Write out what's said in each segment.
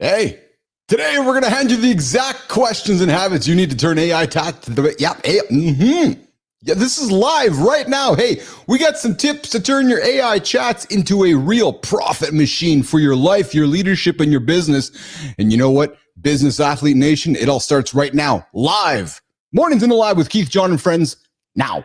Hey, today we're going to hand you the exact questions and habits you need to turn AI chat to the Yeah, this is live right now. Hey, we got some tips to turn your AI chats into a real profit machine for your life, your leadership, and your business. And you know what? Business Athlete Nation, it all starts right now, live. Mornings in the Live with Keith, Jon, and friends, now.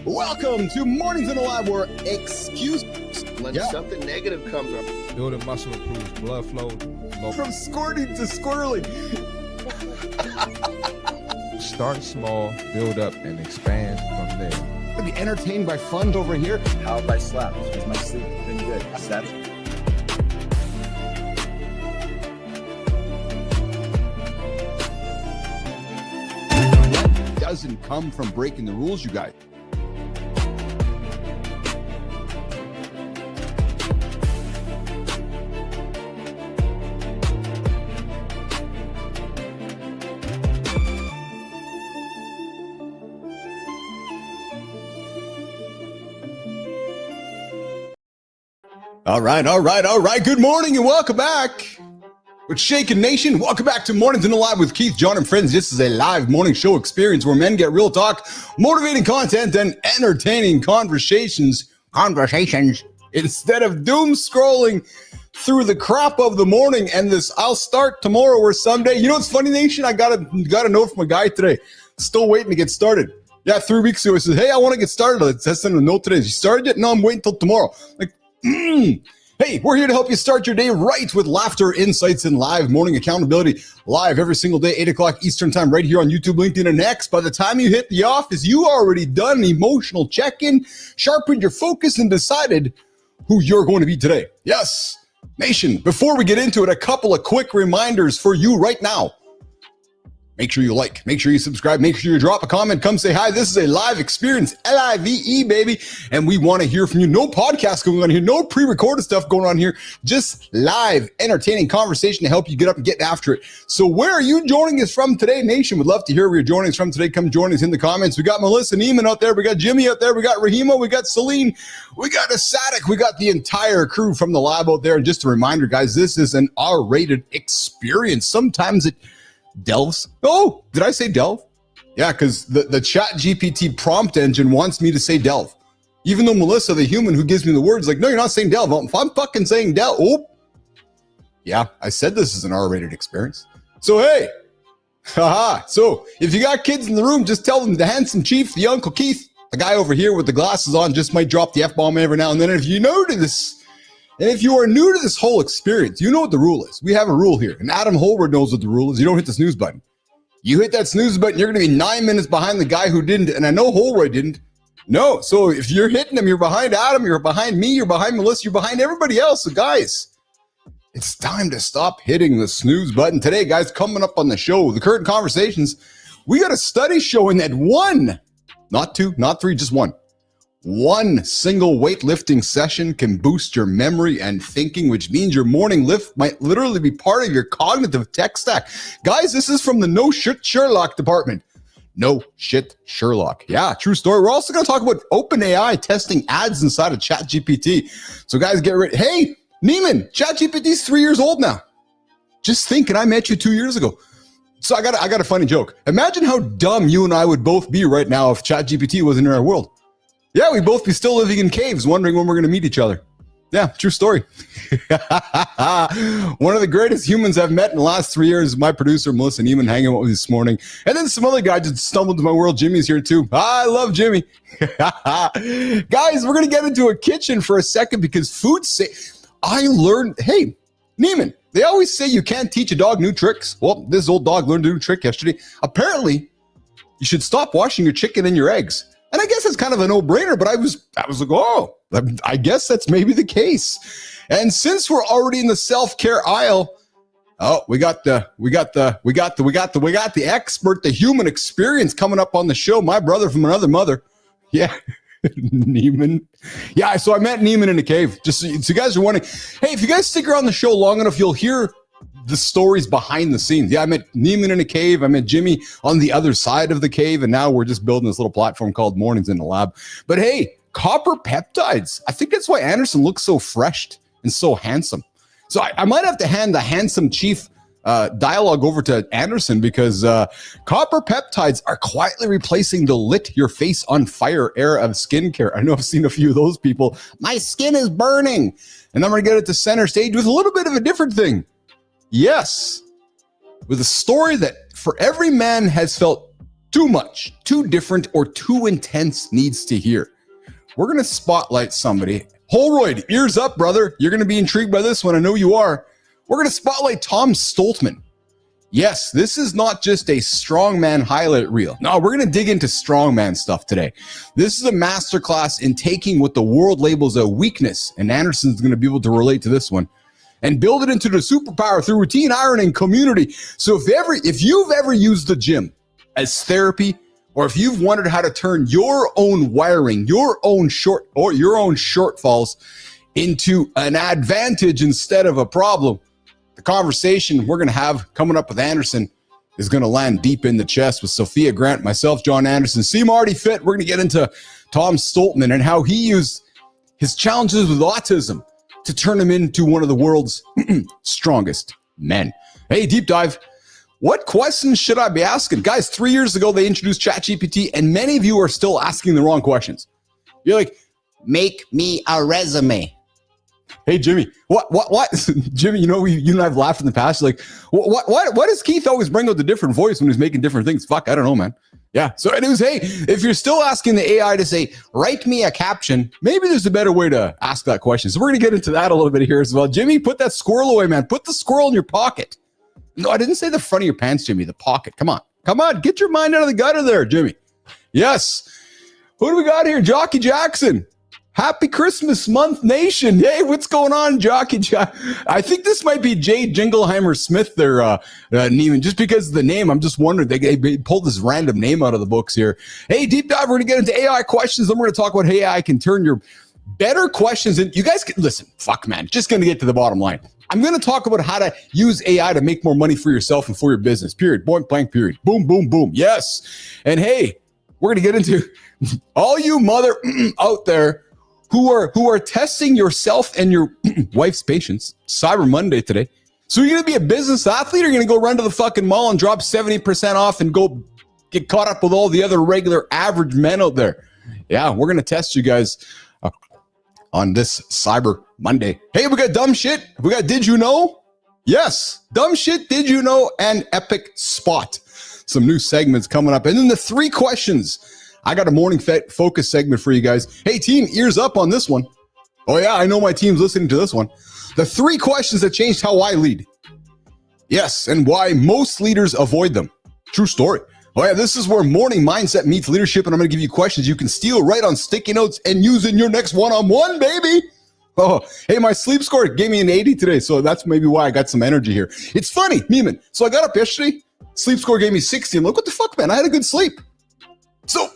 Welcome to Mornings in the Lab, where when something negative comes up. Building muscle improves blood flow. From squirting to squirreling. Start small, build up, and expand from there. To be entertained by fun over here. How have I slept? Has my sleep been good? That's doesn't come from breaking the rules, you guys. All right. Good morning and welcome back. With Shaken Nation, welcome back to Mornings in the Live with Keith, Jon, and friends. This is a live morning show experience where men get real talk, motivating content, and entertaining conversations instead of doom scrolling through the crap of the morning and this I'll start tomorrow or someday. You know what's funny, Nation? I got a note from a guy today. Still waiting to get started. Yeah, 3 weeks ago, he says, hey, I want to get started. Let's send him a note today. You started it? No, I'm waiting till tomorrow. Like, Hey, we're here to help you start your day right with laughter, insights, and live morning accountability. Live every single day, 8 o'clock Eastern time, right here on YouTube, LinkedIn, and X. By the time you hit the office, you already done an emotional check-in, sharpened your focus, and decided who you're going to be today. Yes, Nation, before we get into it, a couple of quick reminders for you right now. Make sure you like, make sure you subscribe, make sure you drop a comment, come say hi. This is a live experience, L-I-V-E, baby. And we want to hear from you. No podcast going on here, no pre-recorded stuff going on here, just live, entertaining conversation to help you get up and get after it. So where are you joining us from today, Nation? Would love to hear where you're joining us from today. Come join us in the comments. We got Melissa Neiman out there. We got Jimmy out there. We got Rahima. We got Celine. We got Asadik. We got the entire crew from the lab out there. And just a reminder, guys, this is an R-rated experience. Sometimes it delves. Oh, did I say delve? Yeah, because the ChatGPT prompt engine wants me to say delve. Even though Melissa, the human who gives me the words, like, no, you're not saying delve. If I'm fucking saying delve, oh, yeah, I said this is an R-rated experience. So, hey, haha. So if you got kids in the room, just tell them the handsome chief, the Uncle Keith, the guy over here with the glasses on, just might drop the F-bomb every now and then. And if you are new to this whole experience, you know what the rule is. We have a rule here, and Adam Holward knows what the rule is. You don't hit the snooze button. You hit that snooze button, you're going to be 9 minutes behind the guy who didn't, and I know Holroyd didn't. No, so if you're hitting him, you're behind Adam, you're behind me, you're behind Melissa, you're behind everybody else. So guys, it's time to stop hitting the snooze button. Today, guys, coming up on the show, the current conversations, we got a study showing that one, not two, not three, just one single weightlifting session can boost your memory and thinking, which means your morning lift might literally be part of your cognitive tech stack. Guys, this is from the No Shit Sherlock department. No Shit Sherlock. Yeah, true story. We're also going to talk about OpenAI testing ads inside of ChatGPT. So guys, get ready. Hey, Neiman, ChatGPT's 3 years old now. Just thinking I met you 2 years ago. So I got a funny joke. Imagine how dumb you and I would both be right now if ChatGPT wasn't in our world. Yeah, we'd both be still living in caves, wondering when we're going to meet each other. Yeah, true story. One of the greatest humans I've met in the last 3 years is my producer, Melissa Neiman, hanging out with me this morning. And then some other guy just stumbled into my world. Jimmy's here too. I love Jimmy. Guys, we're going to get into a kitchen for a second because I learned, hey, Neiman, they always say you can't teach a dog new tricks. Well, this old dog learned a new trick yesterday. Apparently, you should stop washing your chicken and your eggs. And I guess it's kind of a no-brainer, but I was like, oh, I guess that's maybe the case. And since we're already in the self-care aisle, oh, we got the expert, the human experience coming up on the show. My brother from another mother. Yeah. Neiman. Yeah, so I met Neiman in a cave. Just so you guys are wondering, hey, if you guys stick around the show long enough, you'll hear the stories behind the scenes. Yeah, I met Neiman in a cave. I met Jimmy on the other side of the cave. And now we're just building this little platform called Mornings in the Lab. But hey, copper peptides. I think that's why Andersen looks so fresh and so handsome. So I might have to hand the handsome chief dialogue over to Andersen, because copper peptides are quietly replacing the lit your face on fire era of skincare. I know I've seen a few of those people. My skin is burning. And I'm going to get it to center stage with a little bit of a different thing. Yes, with a story that for every man has felt too much, too different, or too intense needs to hear. We're going to spotlight somebody. Holroyd, ears up, brother. You're going to be intrigued by this one. I know you are. We're going to spotlight Tom Stoltman. Yes, this is not just a strongman highlight reel. No, we're going to dig into strongman stuff today. This is a masterclass in taking what the world labels a weakness, and Andersen's going to be able to relate to this one, and build it into the superpower through routine, iron, and community. So if you've ever used the gym as therapy, or if you've wondered how to turn your own wiring, your own shortfalls into an advantage instead of a problem, the conversation we're going to have coming up with Andersen is going to land deep in the chest with Sophia Grant, myself, Jon Andersen, See Marty Fit. We're going to get into Tom Stoltman and how he used his challenges with autism to turn him into one of the world's strongest men. Hey, deep dive. What questions should I be asking? Guys, 3 years ago, they introduced ChatGPT, and many of you are still asking the wrong questions. You're like, make me a resume. Hey, Jimmy, what? Jimmy, you know, you and I have laughed in the past. Like, what does Keith always bring out the different voice when he's making different things? Fuck, I don't know, man. Yeah. So anyways, hey, if you're still asking the AI to say, write me a caption, maybe there's a better way to ask that question. So we're going to get into that a little bit here as well. Jimmy, put that squirrel away, man. Put the squirrel in your pocket. No, I didn't say the front of your pants, Jimmy, the pocket. Come on. Get your mind out of the gutter there, Jimmy. Yes. Who do we got here? Jockey Jackson. Happy Christmas month, nation. Hey, what's going on, Jockey? I think this might be Jay Jingleheimer Smith there, Neiman. Just because of the name, I'm just wondering. They pulled this random name out of the books here. Hey, deep dive, we're going to get into AI questions. Then we're going to talk about how AI can turn your better questions. And you guys can listen, fuck, man, just going to get to the bottom line. I'm going to talk about how to use AI to make more money for yourself and for your business, period. Point blank, period. Boom, boom, boom. Yes. And hey, we're going to get into all you mother out there who are testing yourself and your wife's patience. Cyber Monday today. So you're going to be a business athlete, or you're going to go run to the fucking mall and drop 70% off and go get caught up with all the other regular average men out there? Yeah, we're going to test you guys on this Cyber Monday. Hey, we got dumb shit. We got did you know? Yes, dumb shit, did you know, and epic spot. Some new segments coming up. And then the 3 questions. I got a morning focus segment for you guys. Hey, team, ears up on this one. Oh, yeah, I know my team's listening to this one. The 3 questions that changed how I lead. Yes, and why most leaders avoid them. True story. Oh, yeah, this is where morning mindset meets leadership, and I'm going to give you questions you can steal right on sticky notes and use in your next one-on-one, baby. Oh, hey, my sleep score gave me an 80 today, so that's maybe why I got some energy here. It's funny, Neiman. So I got up yesterday, sleep score gave me 60. I'm like, what the fuck, man? I had a good sleep. So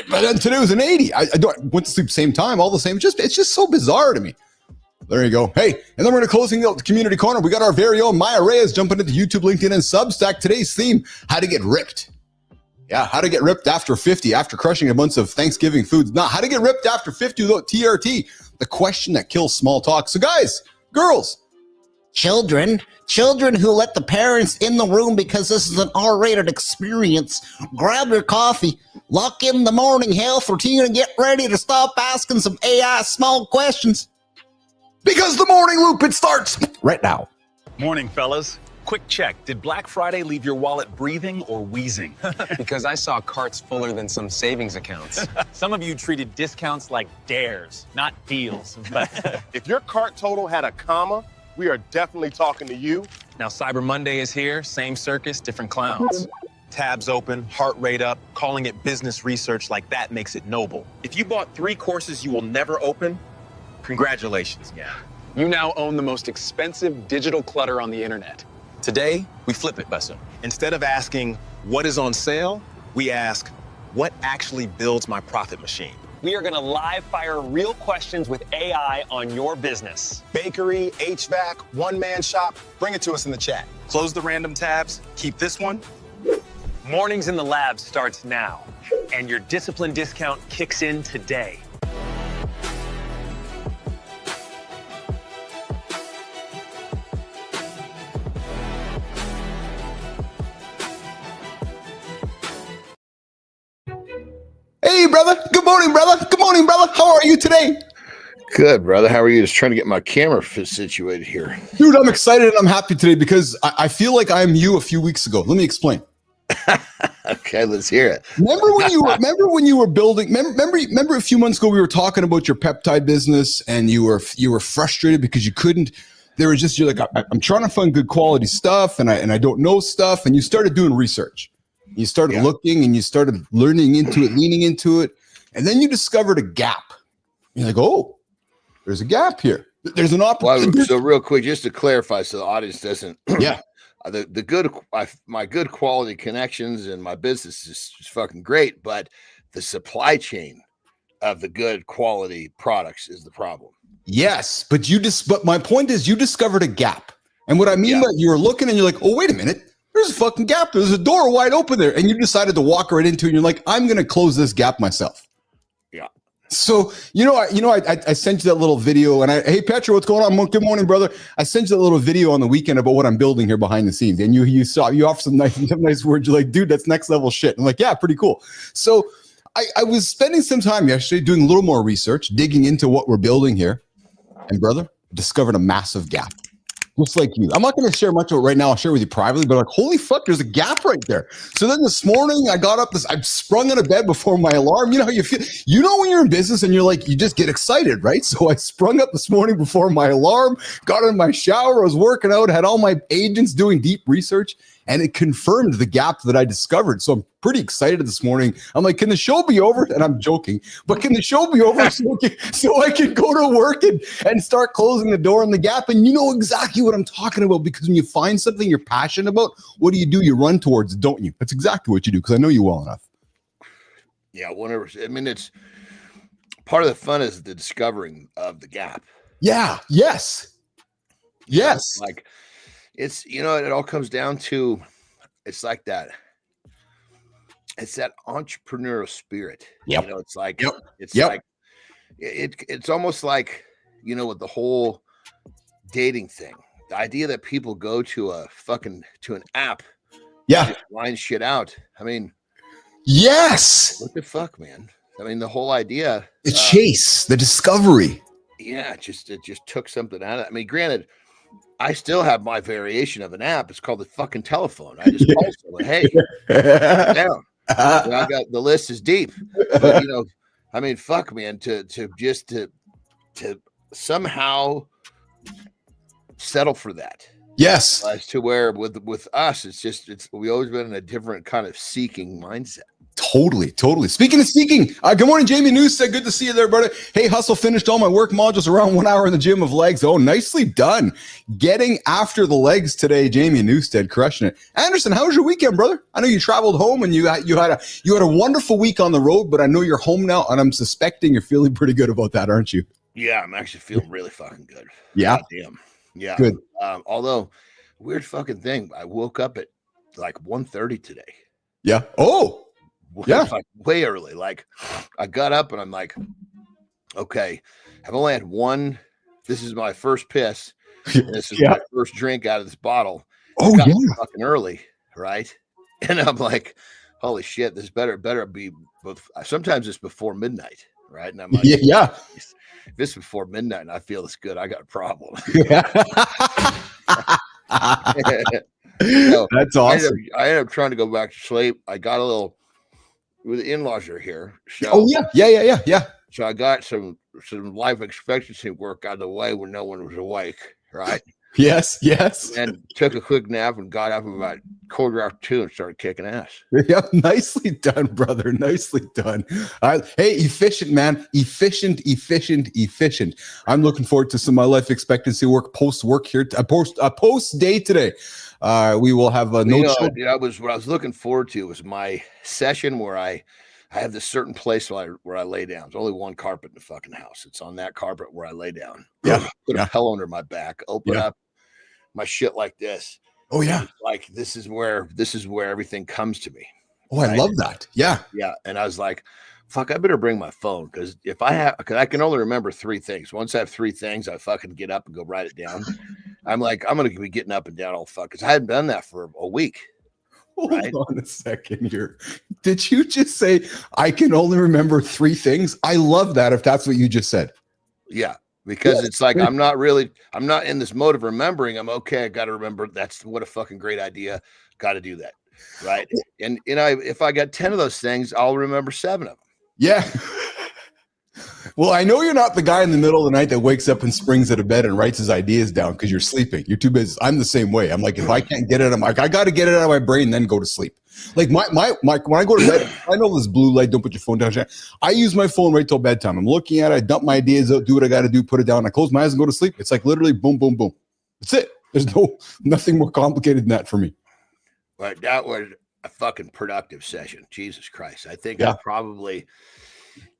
but then today was an 80. I went to sleep same time, all the same. It's just so bizarre to me. There you go. Hey, and then we're going to closing the community corner. We got our very own Maya Reyes jumping into YouTube, LinkedIn, and Substack. Today's theme, how to get ripped. Yeah, how to get ripped after 50, after crushing a bunch of Thanksgiving foods. Now, how to get ripped after 50 without TRT, the question that kills small talk. So guys, girls, children who let the parents in the room because this is an R-rated experience, grab your coffee, lock in the morning health routine, and get ready to stop asking some AI small questions. Because the morning loop, it starts right now. Morning, fellas. Quick check. Did Black Friday leave your wallet breathing or wheezing? Because I saw carts fuller than some savings accounts. Some of you treated discounts like dares, not deals. But If your cart total had a comma, we are definitely talking to you. Now Cyber Monday is here, same circus, different clowns. Tabs open, heart rate up, calling it business research like that makes it noble. If you bought 3 courses you will never open, congratulations, yeah. You now own the most expensive digital clutter on the internet. Today, we flip it, Buster. Instead of asking, what is on sale, we ask, what actually builds my profit machine? we are going to live fire real questions with AI on your business. Bakery, HVAC, one-man shop, bring it to us in the chat. Close the random tabs. Keep this one. Mornings in the Lab starts now, and your discipline discount kicks in today. Hey, brother. Good morning, brother. Good morning, brother. How are you today? Good, brother. How are you? Just trying to get my camera situated here. Dude, I'm excited and I'm happy today because I feel like I'm you a few weeks ago. Let me explain. Okay, let's hear it. Remember when you were building, remember a few months ago we were talking about your peptide business and you were frustrated because you couldn't, you're like, I'm trying to find good quality stuff and I don't know stuff. And you started doing research. You started looking and you started learning into it, leaning into it. And then you discovered a gap. You're like, oh, there's a gap here. There's an opportunity. Well, so real quick, just to clarify, so the audience doesn't. Yeah. My good quality connections and my business is fucking great, but the supply chain of the good quality products is the problem. Yes, but my point is you discovered a gap. And what I mean by you were looking and you're like, oh, wait a minute. There's a fucking gap. There's a door wide open there. And you decided to walk right into it. And you're like, I'm going to close this gap myself. Yeah. So, I sent you that little video and hey, Petra, what's going on? Good morning, brother. I sent you that little video on the weekend about what I'm building here behind the scenes. And you offered some nice words. You're like, dude, that's next level shit. I'm like, yeah, pretty cool. So I was spending some time yesterday doing a little more research, digging into what we're building here. And brother, discovered a massive gap. Just like you. I'm not going to share much of it right now. I'll share with you privately, but like, holy fuck, there's a gap right there. So then this morning I got up, I sprung out of bed before my alarm. You know how you feel, when you're in business and you're like, you just get excited, right? So I sprung up this morning before my alarm, got in my shower, I was working out, had all my agents doing deep research, and it confirmed the gap that I discovered. So I'm pretty excited this morning. I'm like, can the show be over? And I'm joking, but can the show be over so I can go to work and start closing the door on the gap? And you know exactly what I'm talking about, because when you find something you're passionate about, what do? You run towards it, don't you? That's exactly what you do, because I know you well enough. Yeah, whenever. I mean, it's part of the fun is the discovering of the gap. Yeah. Yes. Yes. Like it's, it all comes down to, it's like that. It's that entrepreneurial spirit. Yep. It's like, like, it's almost like, with the whole dating thing, the idea that people go to an app. Yeah. Just line shit out. I mean, yes. What the fuck, man? I mean, the whole idea. The chase, the discovery. Yeah. It just took something out of it. I mean, granted, I still have my variation of an app. It's called the fucking telephone. I just call someone, hey, down. I got the list is deep, but I mean, fuck, man, to somehow settle for that. Yes. As to where with us, we always been in a different kind of seeking mindset. Totally. Speaking of seeking, good morning, Jamie Newstead. Good to see you there, brother. Hey, hustle, finished all my work modules around 1 hour in the gym of legs. Oh, nicely done. Getting after the legs today, Jamie Newstead, crushing it. Anderson, how was your weekend, brother? I know you traveled home and you had a wonderful week on the road, but I know you're home now, and I'm suspecting you're feeling pretty good about that, aren't you? Yeah, I'm actually feeling really fucking good. Yeah. Damn. Yeah. Good. Although, weird fucking thing, I woke up at like 1:30 today. Yeah. Oh. Yeah, like way early. Like I got up and I'm like, okay, I've only had one. This is my first piss. And this is my first drink out of this bottle. Oh yeah, fucking early, right? And I'm like, holy shit, this better be. Sometimes it's before midnight, right? And I'm like, yeah. If it's before midnight and I feel this good, I got a problem. So, that's awesome. I ended up trying to go back to sleep. I got a little. The in-laws are here. So, oh yeah. So I got some life expectancy work out of the way when no one was awake, right? Yes. And took a quick nap and got up about 2:15 and started kicking ass. Yeah, nicely done, brother. Nicely done. Hey, efficient, man. Efficient. I'm looking forward to some of my life expectancy work, post-work here. A post day today. We will have a what I was looking forward to was my session where I I have this certain place where I lay down. There's only one carpet in the fucking house. It's on that carpet where I lay down. Yeah. Put a pillow under my back, open up my shit like this. Oh yeah. It's like this is where everything comes to me. Oh, I love that. Yeah. Yeah. And I was like, fuck, I better bring my phone because because I can only remember 3 things. Once I have 3 things, I fucking get up and go write it down. I'm like, I'm going to be getting up and down all fuck because I hadn't done that for a week. Hold on a second here. Did you just say I can only remember 3 things? I love that if that's what you just said. Yeah. Because it's like, I'm not in this mode of remembering. I'm okay. I got to remember. What a fucking great idea. Got to do that. Right. And if I got 10 of those things, I'll remember 7 of them. Yeah. Well, I know you're not the guy in the middle of the night that wakes up and springs out of bed and writes his ideas down because you're sleeping. You're too busy. I'm the same way. I'm like, if I can't get it, I'm like, I got to get it out of my brain, then go to sleep. Like my when I go to bed, I know this blue light. Don't put your phone down. I use my phone right till bedtime. I'm looking at it. I dump my ideas out, do what I got to do, put it down. I close my eyes and go to sleep. It's like literally boom, boom, boom. That's it. There's nothing more complicated than that for me. But that was a fucking productive session. Jesus Christ. I think I probably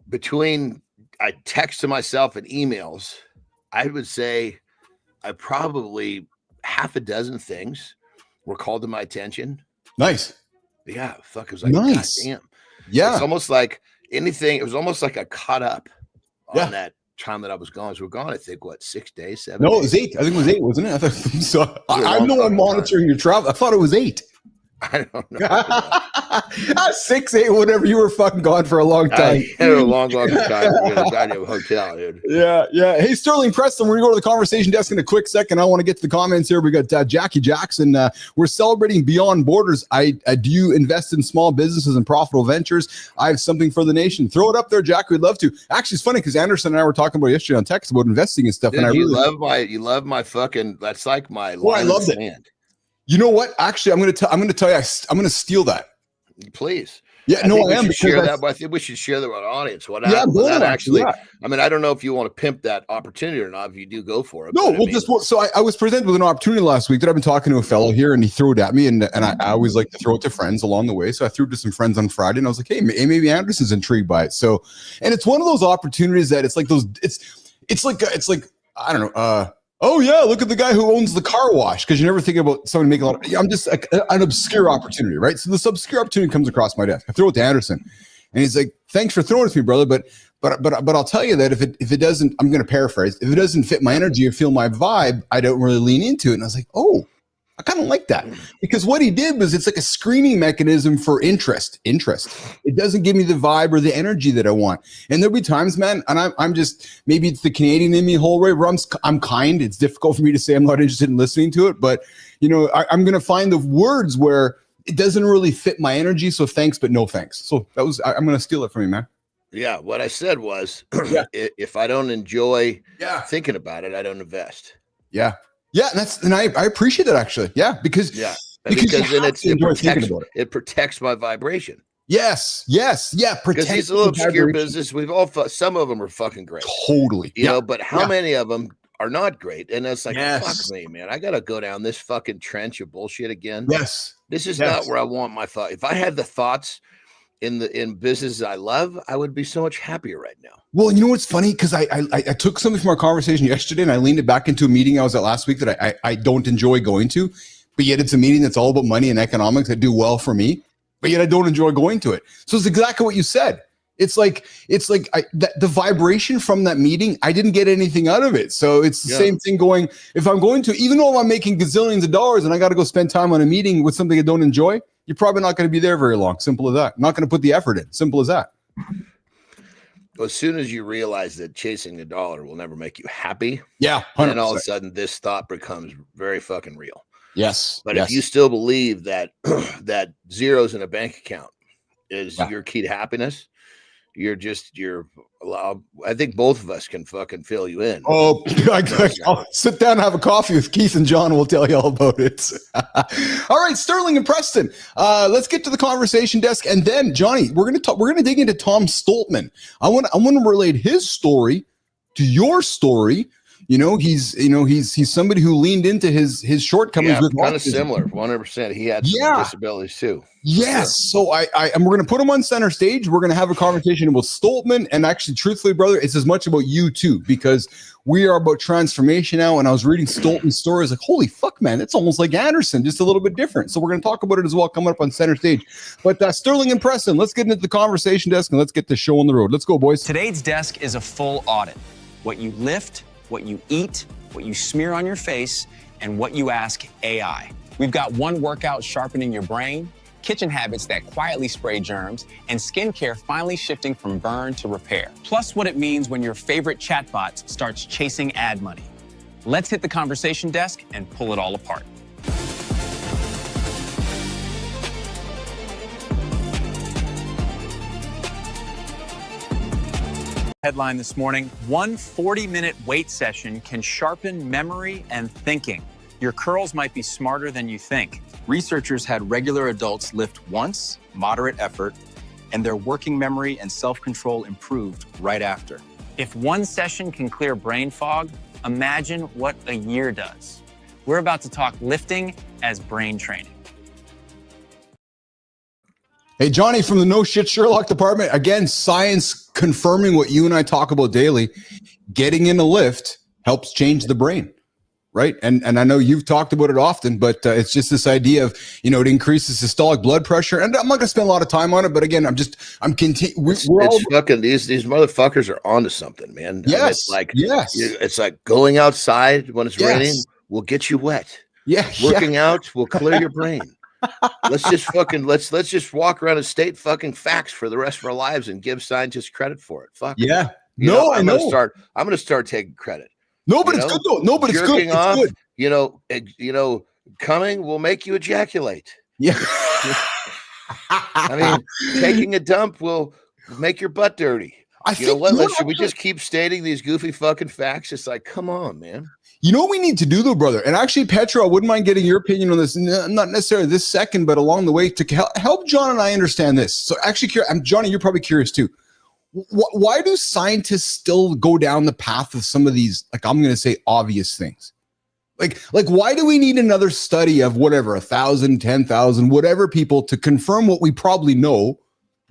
between I text to myself and emails, I would say I probably half a dozen things were called to my attention. Nice. Yeah. Fuck. It was like, nice. God damn. Yeah. It's almost like anything. It was almost like I caught up on that time that I was gone. So we're gone, I think, 6 days, 7 days? No, it was 8. I think it was 8, wasn't it? I thought so. I know I'm monitoring your travel. I thought it was 8. I don't know. 6, 8, whatever. You were fucking gone for a long time. A long time. We had a goddamn hotel, dude. Yeah. Hey, Sterling Preston, we're going to go to the conversation desk in a quick second. I want to get to the comments here. We got Jackie Jackson. We're celebrating Beyond Borders. Do you invest in small businesses and profitable ventures? I have something for the nation. Throw it up there, Jack. We'd love to. Actually, it's funny because Anderson and I were talking about yesterday on text about investing and stuff. Dude, and you love my fucking. That's like my. Well, I loved it. You know what? Actually, I'm going to tell you. I'm going to steal that. Please. Yeah, I am. Share that, but I think we should share that with our audience. I don't know if you want to pimp that opportunity or not. If you do, go for it. No, I was presented with an opportunity last week that I've been talking to a fellow here, and he threw it at me, and I always like to throw it to friends along the way. So I threw it to some friends on Friday, and I was like, hey, maybe Anderson's intrigued by it. So, and it's one of those opportunities that it's like those. It's like I don't know. Oh yeah, look at the guy who owns the car wash, because you never think about someone making a lot of. I'm just an obscure opportunity, right? So this obscure opportunity comes across my desk. I throw it to Anderson, and he's like, "Thanks for throwing it to me, brother." But I'll tell you that if it doesn't, I'm going to paraphrase. If it doesn't fit my energy or feel my vibe, I don't really lean into it. And I was like, oh, I kind of like that, because what he did was it's like a screening mechanism for interest. It doesn't give me the vibe or the energy that I want. And there'll be times, man, and I'm just, maybe it's the Canadian in me whole way where I'm kind. It's difficult for me to say I'm not interested in listening to it, but I'm going to find the words where it doesn't really fit my energy. So thanks, but no thanks. So I'm going to steal it from you, man. Yeah. What I said was, if I don't enjoy thinking about it, I don't invest. Yeah. Yeah, and I appreciate that, actually. Yeah, because then it protects my vibration. Yes, because it's a little obscure business. We've all some of them are fucking great, totally. But how many of them are not great? And it's like, fuck me, man. I got to go down this fucking trench of bullshit again. Yes, this is not where I want my thought. If I had the thoughts in businesses I love, I would be so much happier right now. Well, you know what's funny? Because I took something from our conversation yesterday and I leaned it back into a meeting I was at last week that I don't enjoy going to, but yet it's a meeting that's all about money and economics that do well for me, but yet I don't enjoy going to it. So it's exactly what you said. It's like the vibration from that meeting, I didn't get anything out of it. So it's the same thing going, if I'm going to, even though I'm making gazillions of dollars and I got to go spend time on a meeting with something I don't enjoy, you're probably not going to be there very long. Simple as that. Not going to put the effort in. Simple as that. Well, as soon as you realize that chasing the dollar will never make you happy, 100%. then all of a sudden this thought becomes very fucking real. Yes. But if you still believe that that zeros in a bank account is your key to happiness, I think both of us can fucking fill you in. Oh, I'll sit down and have a coffee with Keith and John. We'll tell you all about it. All right, Sterling and Preston. Let's get to the conversation desk, and then Johnny, we're gonna dig into Tom Stoltman. I want to relate his story to your story, he's somebody who leaned into his shortcomings with kind of autism. similar, 100%. He had some disabilities too. Yes. So and we're going to put him on center stage. We're going to have a conversation about Stoltman. And actually, truthfully, brother, it's as much about you too, because we are about transformation now. And I was reading Stoltman's story. I was like, holy fuck, man, it's almost like Andersen, just a little bit different. So we're going to talk about it as well coming up on center stage. But Sterling and Preston, let's get into the conversation desk and let's get the show on the road. Let's go, boys. Today's desk is a full audit. What you lift, what you eat, what you smear on your face, and what you ask AI. We've got one workout sharpening your brain, kitchen habits that quietly spray germs, and skincare finally shifting from burn to repair. Plus what it means when your favorite chatbot starts chasing ad money. Let's hit the conversation desk and pull it all apart. Headline this morning, one 40-minute weight session can sharpen memory and thinking. Your curls might be smarter than you think. Researchers had regular adults lift once, moderate effort, and their working memory and self-control improved right after. If one session can clear brain fog, imagine what a year does. We're about to talk lifting as brain training. Hey, Johnny from the No Shit Sherlock department. Again, science confirming what you and I talk about daily. Getting in a lift helps change the brain, right? And I know you've talked about it often, but it's just this idea of, it increases systolic blood pressure. And I'm not going to spend a lot of time on it, but again, It's fucking, these motherfuckers are onto something, man. Yes. I mean, it's like going outside when it's raining will get you wet. Yeah. Working out will clear your brain. Let's just walk around and state fucking facts for the rest of our lives and give scientists credit for it. Fuck. Yeah. I'm gonna start taking credit. No, but it's good though. No, but it's good. It's good. Coming will make you ejaculate. Yeah. I mean, taking a dump will make your butt dirty. Should we just keep stating these goofy fucking facts? It's like, come on, man. You know what we need to do though, brother? And actually, Petro, I wouldn't mind getting your opinion on this, not necessarily this second, but along the way to help John and I understand this. So actually, Johnny, you're probably curious too. Why do scientists still go down the path of some of these, like I'm going to say, obvious things? Like why do we need another study of whatever, 1,000, 10,000, whatever people to confirm what we probably know,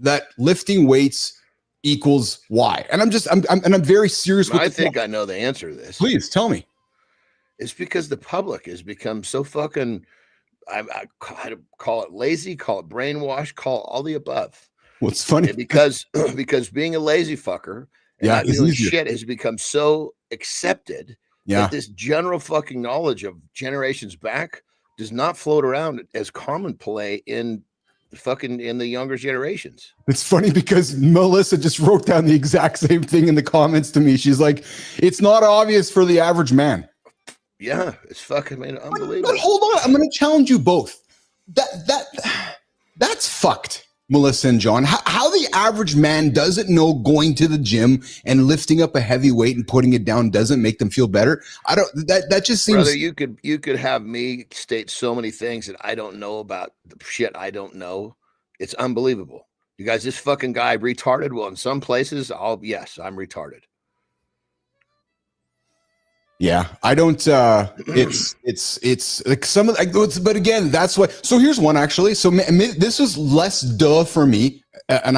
that lifting weights equals Y? And I'm very serious with I think I know the answer to this. Please tell me. It's because the public has become so fucking, I call it lazy, call it brainwashed, call it all the above. What's funny? Because being a lazy fucker and not doing shit has become so accepted that this general fucking knowledge of generations back does not float around as commonplace in the younger generations. It's funny because Melissa just wrote down the exact same thing in the comments to me. She's like, it's not obvious for the average man. Yeah, it's fucking unbelievable. But hold on, I'm going to challenge you both. That's fucked, Melissa and John. How the average man doesn't know going to the gym and lifting up a heavy weight and putting it down doesn't make them feel better. I don't. That just seems. Brother, you could have me state so many things that I don't know about the shit I don't know. It's unbelievable. You guys, this fucking guy retarded. Well, in some places, I'm retarded. Yeah, I don't. It's like some of but again, that's what. So here's one actually. So this was less duh for me, and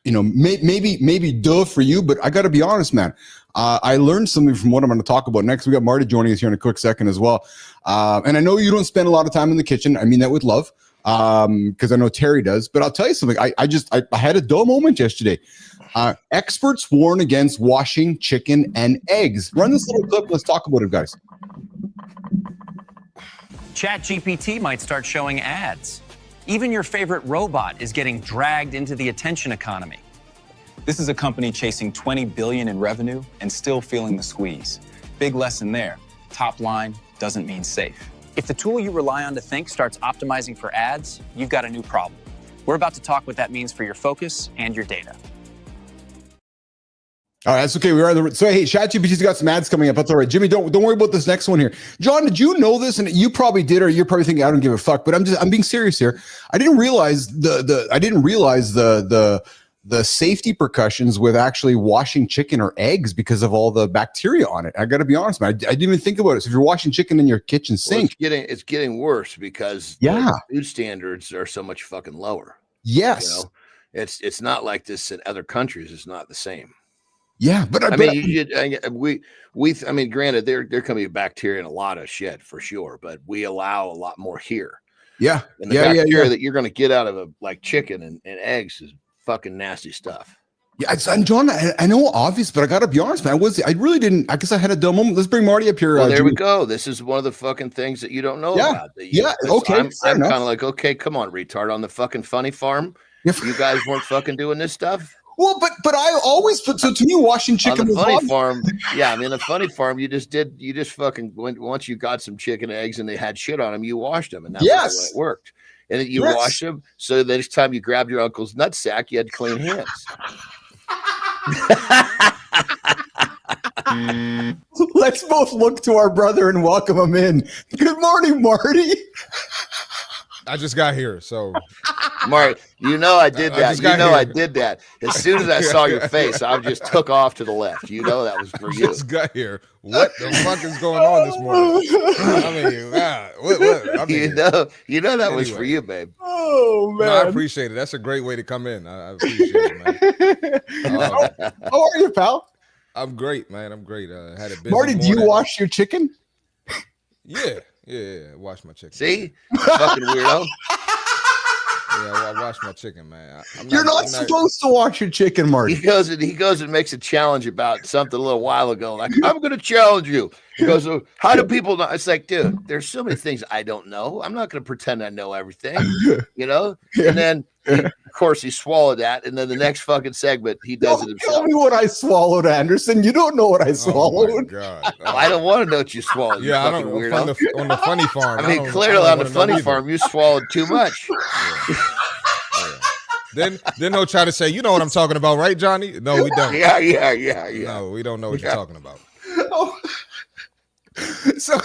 maybe duh for you, but I got to be honest, man. I learned something from what I'm going to talk about next. We got Marty joining us here in a quick second as well, and I know you don't spend a lot of time in the kitchen. I mean that with love, because I know Terry does. But I'll tell you something. I had a duh moment yesterday. Experts warn against washing chicken and eggs. Run this little clip. Let's talk about it, guys. ChatGPT might start showing ads. Even your favorite robot is getting dragged into the attention economy. This is a company chasing $20 billion in revenue and still feeling the squeeze. Big lesson there. Top line doesn't mean safe. If the tool you rely on to think starts optimizing for ads, you've got a new problem. We're about to talk what that means for your focus and your data. All right, that's okay. We are so hey, ChatGPT's got some ads coming up. That's all right. Jimmy, don't worry about this next one here. John, did you know this? And you probably did, or you're probably thinking I don't give a fuck. But I'm being serious here. I didn't realize the the safety precautions with actually washing chicken or eggs because of all the bacteria on it. I got to be honest, man. I didn't even think about it. So if you're washing chicken in your kitchen sink, it's getting worse because the food standards are so much fucking lower. Yes, you know? It's not like this in other countries. It's not the same. Yeah, but I mean, granted, there can be bacteria in a lot of shit for sure, but we allow a lot more here. Yeah, and the bacteria that you're going to get out of like chicken and eggs is fucking nasty stuff. Yeah, and John, I know obvious, but I got to be honest, man. I really didn't. I guess I had a dumb moment. Let's bring Marty up here. Well, there we go. This is one of the fucking things that you don't know about. Okay. I'm kind of like, okay, come on, retard. On the fucking funny farm, you guys weren't fucking doing this stuff. Well, but I always put so to me washing chicken on the funny farm. Yeah, I mean the funny farm. You just fucking once you got some chicken eggs and they had shit on them, you washed them, and that was the way it worked. And you washed them so the next time you grabbed your uncle's nutsack, you had clean hands. Let's both look to our brother and welcome him in. Good morning, Marty. I just got here, so Marty, I did that. I did that. As soon as I saw your face, I just took off to the left. You know that was for you. Just got here. What the fuck is going on this morning? You know that was for you, babe. Oh man, no, I appreciate it. That's a great way to come in. I appreciate it, man. How are you, pal? I'm great, man. I'm great. Had a busy Marty, morning. do you wash your chicken? Yeah. Wash my chicken. See, fucking weirdo. Yeah, I wash my chicken, man. You're not supposed to wash your chicken, Marty. He goes and makes a challenge about something a little while ago. Like, I'm going to challenge you. He goes, so how do people know? It's like, dude, there's so many things I don't know. I'm not going to pretend I know everything, And then, of course, he swallowed that. And then the next fucking segment, he does it himself. Tell me what I swallowed, Anderson. You don't know what I swallowed. Oh, my God. I don't want to know what you swallowed. Yeah, I don't. Weirdo. On the funny farm. I mean, clearly on the funny farm, you swallowed too much. Then he'll try to say, you know what I'm talking about, right, Johnny? No, we don't. Yeah. No, we don't know what you're talking about. So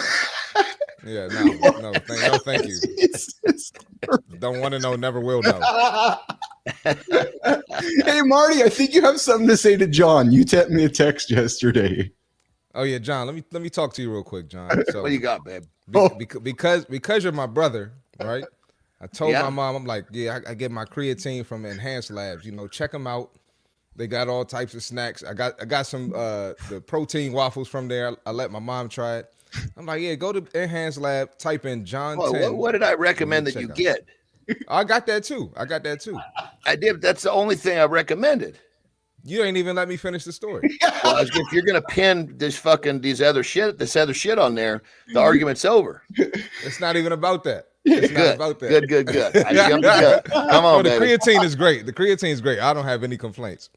no, thank you. Don't want to know, never will know. Hey, Marty, I think you have something to say to John. You sent me a text yesterday. Oh yeah, John. Let me talk to you real quick, John. So what do you got, babe? Because you're my brother, right? I told my mom, I'm like, I get my creatine from Enhanced Labs. Check them out. They got all types of snacks. I got some the protein waffles from there. I let my mom try it. I'm like, go to Enhanced Lab, type in John 10. What did I recommend that you get? I got that too. I did. That's the only thing I recommended. You ain't even let me finish the story. Well, if you're gonna pin this other shit on there, the argument's over. It's not even about that. It's not about that. Good. I jumped the gun. Come on, the baby. creatine is great. The creatine is great. I don't have any complaints.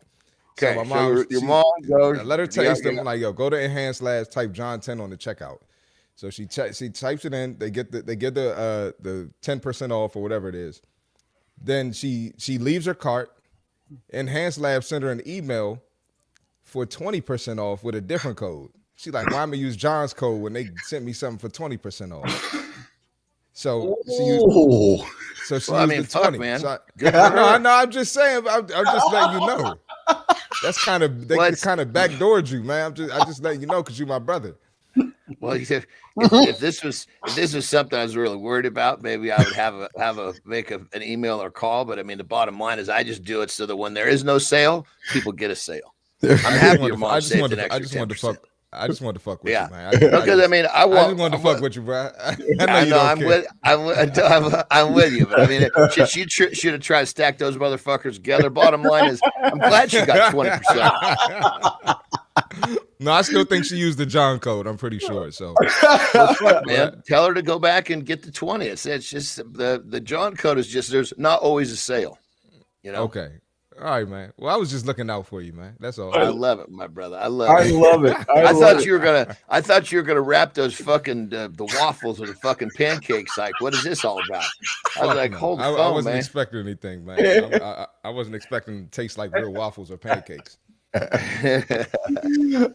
Okay, so my mom, your mom goes. Let her taste them. I'm like, go to Enhanced Labs, type John 10 on the checkout. So she types it in. They get the 10% off or whatever it is. Then she leaves her cart. Enhanced Labs sent her an email for 20% off with a different code. She like, why am I use John's code when they sent me something for 20% off? So she used. So she used the 20. Man. So no, I'm just saying. I'm just letting you know. That's kind of backdoored you, man. I just letting you know because you're my brother. Well, if this was something I was really worried about, maybe I would make an email or call. But I mean, the bottom line is I just do it so that when there is no sale, people get a sale. I'm happy your mom saved an extra 10%. I just wanted to fuck with you, man. Because I just wanted to fuck with you, bro. I'm with you, but I mean, she should have tried to stack those motherfuckers together. Bottom line is, I'm glad she got 20%. No, I still think she used the John code. I'm pretty sure. So, man, tell her to go back and get the 20. It's just the John code is just there's not always a sale. Okay. All right, man. Well, I was just looking out for you, man. That's all. I love it, my brother. I love it. I thought you were gonna wrap those fucking the waffles with the fucking pancakes. Like, what is this all about? I was like, hold the phone, I wasn't man. expecting anything, man. I wasn't expecting to taste like real waffles or pancakes.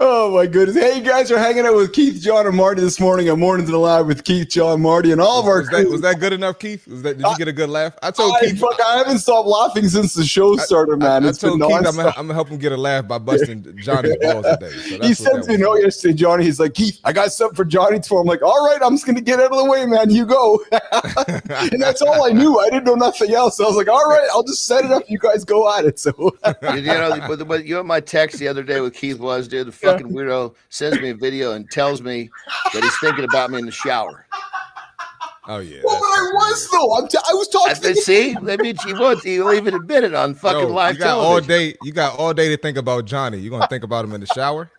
Oh my goodness. Hey, you guys are hanging out with Keith, John, and Marty this morning on Mornings in the Lab with Keith, John, Marty, and all of our was that good enough, Keith? Did you get a good laugh? I told Keith I haven't stopped laughing since the show started, man. I told Keith I'm gonna help him get a laugh by busting Johnny's balls today. So he sent me a note yesterday, Johnny. He's like, Keith, I got something for Johnny tomorrow. I'm like, all right, I'm just gonna get out of the way, man. You go. And that's all I knew. I didn't know nothing else. So I was like, all right, I'll just set it up. You guys go at it. So but you know, my text the other day with Keith was, dude, the fucking weirdo sends me a video and tells me that he's thinking about me in the shower. Oh yeah. Well, but I was though. I was talking. See, that means you even admit it on fucking live television. You got all day to think about Johnny. You gonna think about him in the shower?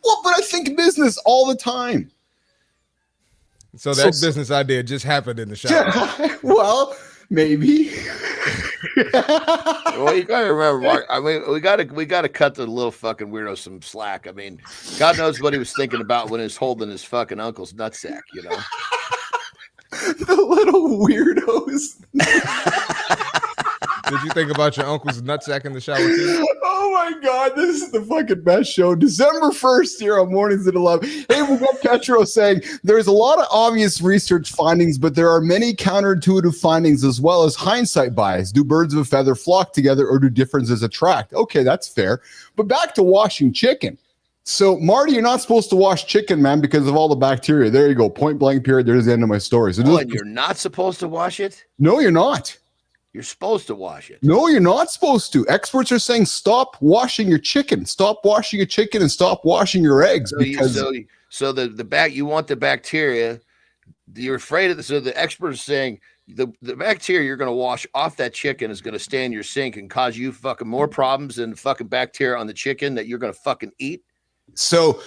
Well, but I think business all the time. So that business idea just happened in the shower. Well, maybe. Well, you gotta remember, Mark. I mean, we gotta cut the little fucking weirdo some slack. I mean, God knows what he was thinking about when he was holding his fucking uncle's nutsack, you know. The little weirdos. Did you think about your uncle's nutsack in the shower too? Oh my God, this is the fucking best show. December 1st here on Mornings at 11. Hey, we got Petro saying there's a lot of obvious research findings, but there are many counterintuitive findings as well as hindsight bias. Do birds of a feather flock together or do differences attract? Okay, that's fair. But back to washing chicken. So, Marty, you're not supposed to wash chicken, man, because of all the bacteria. There you go. Point blank period. There's the end of my story. So and you're not supposed to wash it? No, you're not. You're supposed to wash it. No, you're not supposed to. Experts are saying stop washing your chicken. Stop washing your chicken and stop washing your eggs. So you want the bacteria. You're afraid of so the experts are saying the bacteria you're going to wash off that chicken is going to stay in your sink and cause you fucking more problems than the fucking bacteria on the chicken that you're going to fucking eat. So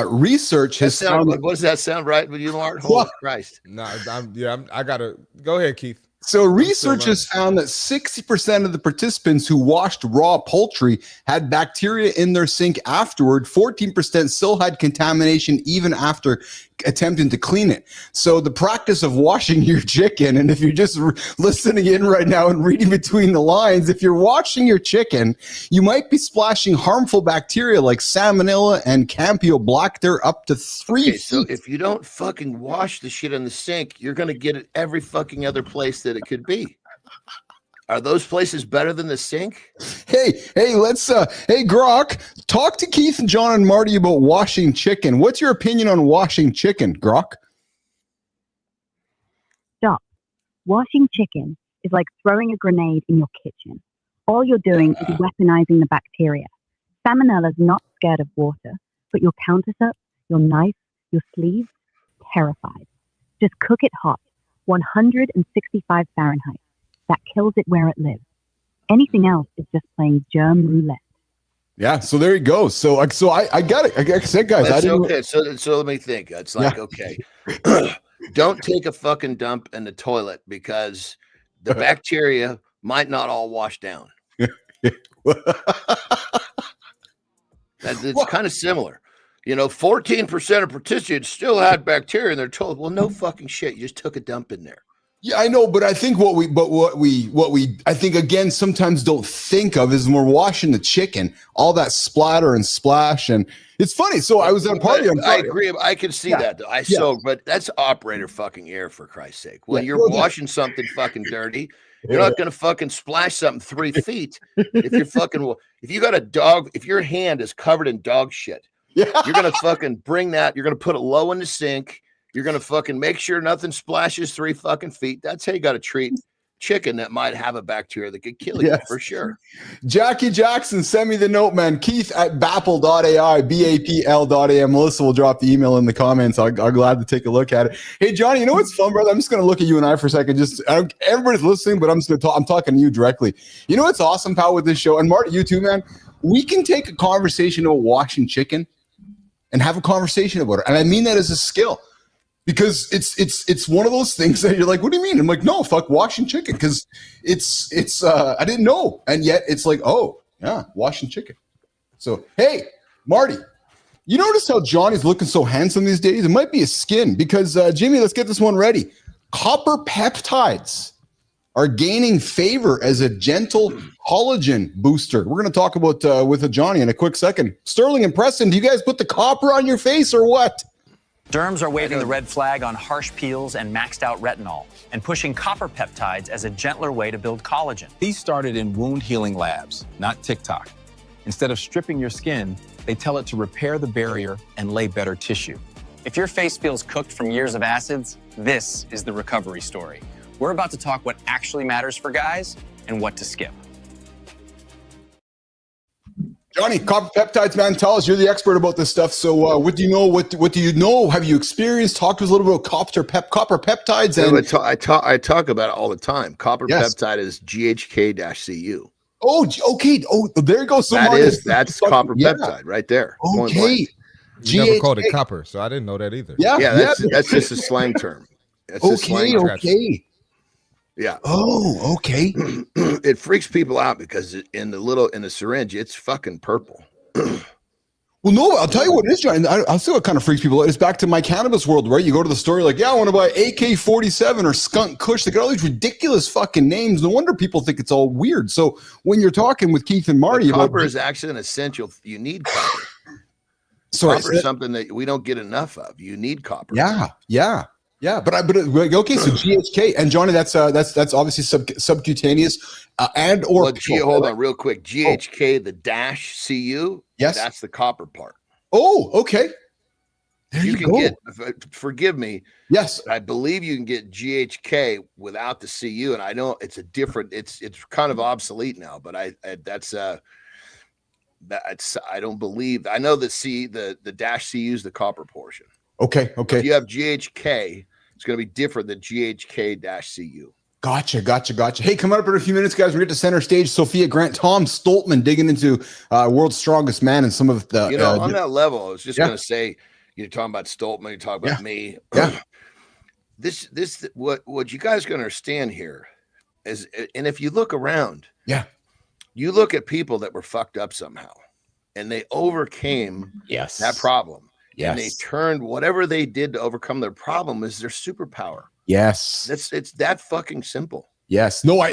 research has found. Does that sound right with you, Mark? Holy Christ! No, I gotta go ahead, Keith. So research has found that 60% of the participants who washed raw poultry had bacteria in their sink afterward. 14% still had contamination even after attempting to clean it. So the practice of washing your chicken, and if you're just listening in right now and reading between the lines, if you're washing your chicken, you might be splashing harmful bacteria like Salmonella and Campylobacter up to 3 feet. So if you don't fucking wash the shit in the sink, you're going to get it every fucking other place that it could be. Are those places better than the sink? Hey, let's hey Grok, talk to Keith and John and Marty about washing chicken. What's your opinion on washing chicken, Grok? Stop. Washing chicken is like throwing a grenade in your kitchen. All you're doing is weaponizing the bacteria. Salmonella's not scared of water, but your countertop, your knife, your sleeves, terrified. Just cook it hot, 165 Fahrenheit. That kills it where it lives. Anything else is just playing germ roulette. Yeah, so there you go. So I got it. Like I said, guys, That's okay. So let me think. It's like, okay, don't take a fucking dump in the toilet because the bacteria might not all wash down. It's kind of similar. 14% of participants still had bacteria in their toilet. Well, no fucking shit. You just took a dump in there. Yeah, I know, but I think what we I think again sometimes don't think of is when we're washing the chicken, all that splatter and splash, and it's funny. So I was at a party on Friday. I agree. I can see that though. But that's operator fucking error for Christ's sake. When you're washing something fucking dirty, you're not gonna fucking splash something 3 feet. If you got a dog, if your hand is covered in dog shit, you're gonna fucking bring that. You're gonna put it low in the sink. You're going to fucking make sure nothing splashes 3 fucking feet. That's how you got to treat chicken that might have a bacteria that could kill you for sure. Jackie Jackson, send me the note, man. Keith at bapl.ai, BAPL.ai. Melissa will drop the email in the comments. I'm glad to take a look at it. Hey, Johnny, you know what's fun, brother? I'm just going to look at you and I for a second. Everybody's listening, but I'm just going to talk. I'm talking to you directly. You know what's awesome, pal, with this show? And Marty, you too, man. We can take a conversation about washing chicken and have a conversation about it. And I mean that as a skill. Because it's one of those things that you're like, what do you mean? I'm like, no, fuck washing chicken, because it's I didn't know, and yet it's like, oh yeah, washing chicken. So hey, Marty, you notice how Johnny's looking so handsome these days? It might be his skin, because Jimmy, let's get this one ready. Copper peptides are gaining favor as a gentle collagen booster. We're going to talk about with Johnny in a quick second. Sterling and Preston, do you guys put the copper on your face or what? Derms are waving the red flag on harsh peels and maxed out retinol and pushing copper peptides as a gentler way to build collagen. These started in wound healing labs, not TikTok. Instead of stripping your skin, they tell it to repair the barrier and lay better tissue. If your face feels cooked from years of acids, this is the recovery story. We're about to talk what actually matters for guys and what to skip. Johnny, copper peptides, man, tell us, you're the expert about this stuff. So what do you know? What do you know? Have you experienced? Talk to us a little bit about copper peptides. And I talk about it all the time. Copper peptide is GHK-Cu. Oh, okay. Oh, there you go. So that's copper peptide right there. Okay. You never called it copper, so I didn't know that either. Yeah, that's just a slang term. That's okay. Yeah. Oh, okay. It freaks people out because in the syringe, it's fucking purple. Well, no, I'll tell you what it is, John. I'll see what kind of freaks people out. It's back to my cannabis world, right? You go to the store, you're like, yeah, I want to buy AK-47 or Skunk Kush. They got all these ridiculous fucking names. No wonder people think it's all weird. So when you're talking with Keith and Marty about copper is actually an essential. You need copper. Sorry, copper is something that we don't get enough of. You need copper. Yeah. But okay. So GHK and Johnny, that's obviously subcutaneous and or. Well, hold on, real quick. GHK, the dash CU. Yes, that's the copper part. Oh, okay. There you can go. get. Forgive me. Yes, I believe you can get GHK without the CU, and I know it's a different. It's kind of obsolete now, but I don't believe. I know the dash CU is the copper portion. Okay. If you have GHK, it's going to be different than GHK-Cu. Gotcha. Hey, coming up in a few minutes, guys, we're going to center stage. Sophia Grant, Tom Stoltman digging into World's Strongest Man and some of the. On that level, I was just going to say, you're talking about Stoltman, you're talking about me. Yeah. What you guys going to understand here is, and if you look around, you look at people that were fucked up somehow, and they overcame that problem. Yes. And they turned whatever they did to overcome their problem is their superpower. Yes. It's that fucking simple. Yes. No, I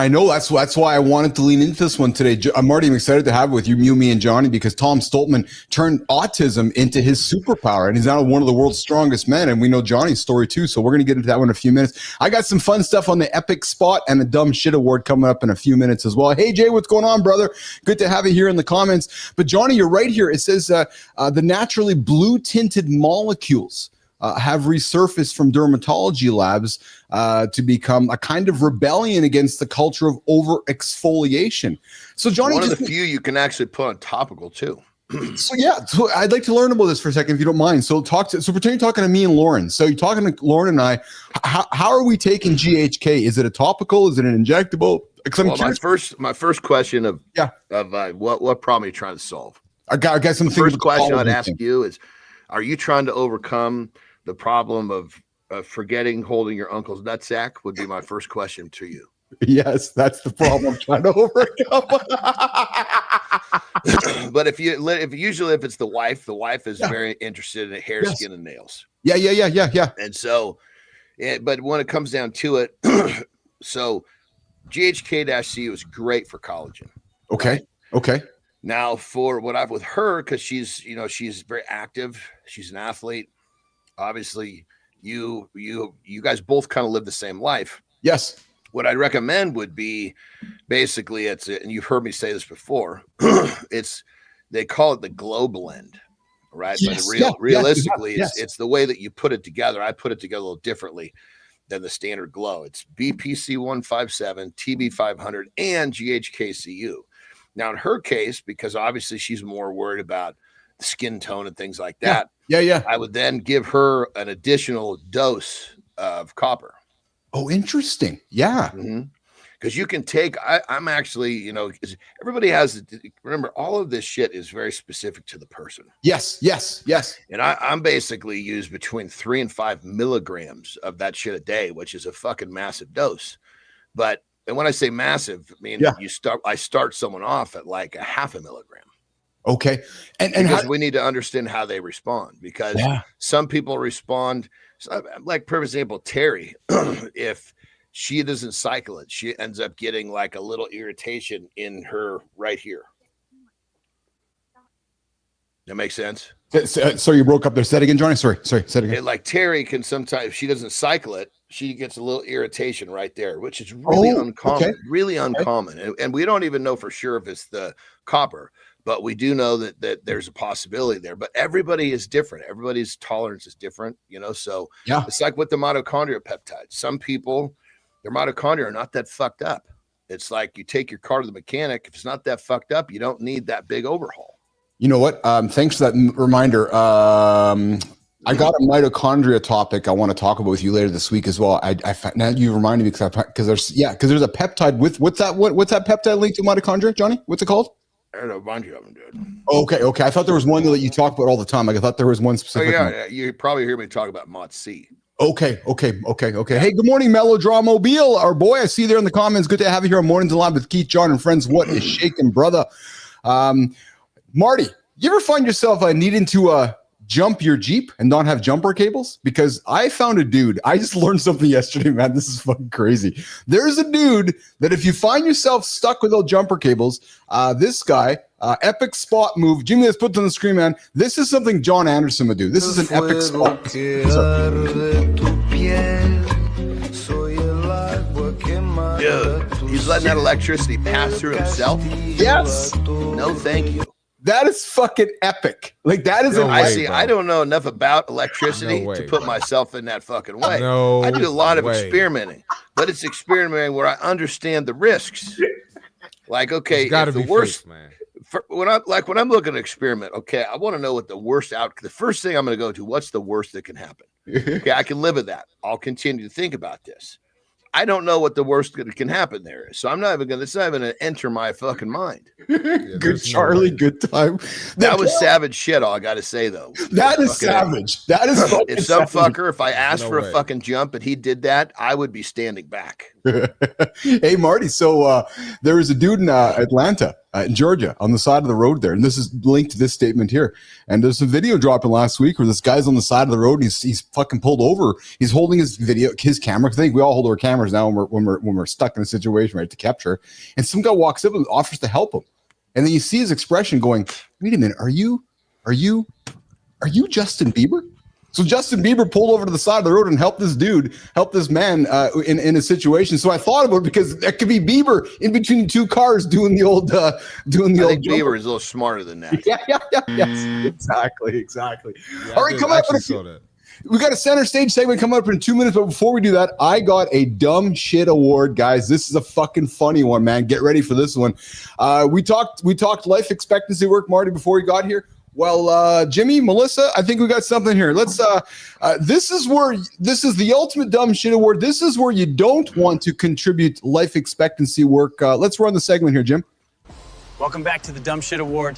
know that's why I wanted to lean into this one today. Marty, I'm excited to have it with you, me, and Johnny, because Tom Stoltman turned autism into his superpower, and he's now one of the world's strongest men. And we know Johnny's story too, so we're going to get into that one in a few minutes. I got some fun stuff on the Epic Spot and the Dumb Shit Award coming up in a few minutes as well. Hey, Jay, what's going on, brother? Good to have you here in the comments. But Johnny, you're right here. It says the naturally blue-tinted molecules have resurfaced from dermatology labs to become a kind of rebellion against the culture of over-exfoliation. So, Johnny, one of the few you can actually put on topical too. So I'd like to learn about this for a second, if you don't mind. So pretend you're talking to me and Lauren. So you're talking to Lauren and I. How are we taking GHK? Is it a topical? Is it an injectable? Well, my first question of what problem are you trying to solve? I got some. The first question I'd ask you is, are you trying to overcome the problem of forgetting holding your uncle's nutsack? Would be my first question to you. Yes, that's the problem I'm trying to overcome. But if it's the wife is very interested in hair, skin, and nails. Yeah. And so, but when it comes down to it, so GHK-Cu is great for collagen. Okay. Right? Okay. Now for what I've with her, because she's very active. She's an athlete. Obviously, you guys both kind of live the same life. Yes. What I'd recommend would be basically and you've heard me say this before, they call it the glow blend, right? Yes, but realistically, it's the way that you put it together. I put it together a little differently than the standard glow. It's BPC 157, TB 500, and GHK-Cu. Now in her case, because obviously she's more worried about the skin tone and things like that. Yeah. I would then give her an additional dose of copper. Oh, interesting. Yeah. Because you can take, I'm actually, everybody has, remember, all of this shit is very specific to the person. Yes. And I'm basically use between 3 and 5 milligrams of that shit a day, which is a fucking massive dose. And when I say massive, I mean, I start someone off at like a 0.5 milligram. Okay. And because we need to understand how they respond, because some people respond, like, for example, Terry, if she doesn't cycle it. She ends up getting like a little irritation in her right here. That makes sense? So you broke up there. Say it again, Johnny. Sorry. Say it again. Like Terry can sometimes, if she doesn't cycle it, she gets a little irritation right there, which is really uncommon, really uncommon. And we don't even know for sure if it's the copper, but we do know that there's a possibility there. But everybody is different. Everybody's tolerance is different, you know? So yeah, it's like with the mitochondria peptides. Some people, their mitochondria are not that fucked up. It's like you take your car to the mechanic. If it's not that fucked up, you don't need that big overhaul. You know what? Thanks for that reminder. I got a mitochondria topic I want to talk about with you later this week as well. Now you reminded me because there's a peptide with what's that peptide linked to mitochondria, Johnny? What's it called? I don't know, a bunch of them, dude. Okay. I thought there was one that you talk about all the time. Like I thought there was one specific. Yeah. You probably hear me talk about MOTS-C. Okay. Hey, good morning, Melodramobile, our boy. I see you there in the comments. Good to have you here on Mornings in Live with Keith, John, and friends. What is shaking, brother? Marty, you ever find yourself needing to jump your Jeep and not have jumper cables? Because I found a dude. I just learned something yesterday, man. This is fucking crazy. There's a dude that if you find yourself stuck without jumper cables, this guy, epic spot move. Jimmy, let's put it on the screen, man. This is something Jon Andersen would do. This is an epic spot. Dude, he's letting that electricity pass through himself. Yes. No, thank you. That is fucking epic. Like that is. I don't know enough about electricity to put myself in that fucking way. I do a lot of experimenting, but it's experimenting where I understand the risks. Like, okay, if the worst, man. When I'm looking at experiment, okay, I want to know what the worst outcome. The first thing I'm going to go to, what's the worst that can happen? Okay, I can live with that. I'll continue to think about this. I don't know what the worst that can happen there is, so I'm not even going. It's not even going to enter my fucking mind. Good Charlie, good time. That was savage shit. All I got to say though, that is savage. That is if some fucker. If I asked for a fucking jump and he did that, I would be standing back. Hey Marty, so there was a dude in Atlanta, in Georgia, on the side of the road there, and this is linked to this statement here. And there's a video dropping last week where this guy's on the side of the road. And he's fucking pulled over. He's holding his camera. I think we all hold our cameras now when we're stuck in a situation, right, to capture. And some guy walks up and offers to help him. And then you see his expression going, "Wait a minute, are you Justin Bieber?" So Justin Bieber pulled over to the side of the road and helped this man in a situation. So I thought about it because that could be Bieber in between two cars doing the old I think Bieber is a little smarter than that. Yes, exactly. Yeah, all right, come up. We got a center stage segment coming up in 2 minutes, but before we do that, I got a dumb shit award, guys. This is a fucking funny one, man. Get ready for this one. We talked life expectancy work, Marty, before we got here. Well, Jimmy, Melissa, I think we got something here. Let's. This is the ultimate dumb shit award. This is where you don't want to contribute life expectancy work. Let's run the segment here, Jim. Welcome back to the Dumb Shit Award.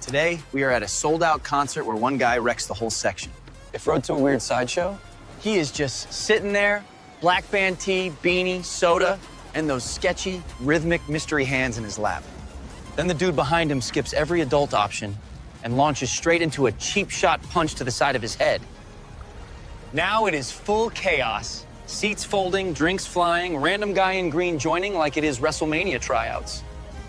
Today, we are at a sold-out concert where one guy wrecks the whole section. If Road to a Weird Sideshow? He is just sitting there, black band tee, beanie, soda, and those sketchy, rhythmic mystery hands in his lap. Then the dude behind him skips every adult option and launches straight into a cheap shot punch to the side of his head. Now it is full chaos. Seats folding, drinks flying, random guy in green joining like it is WrestleMania tryouts.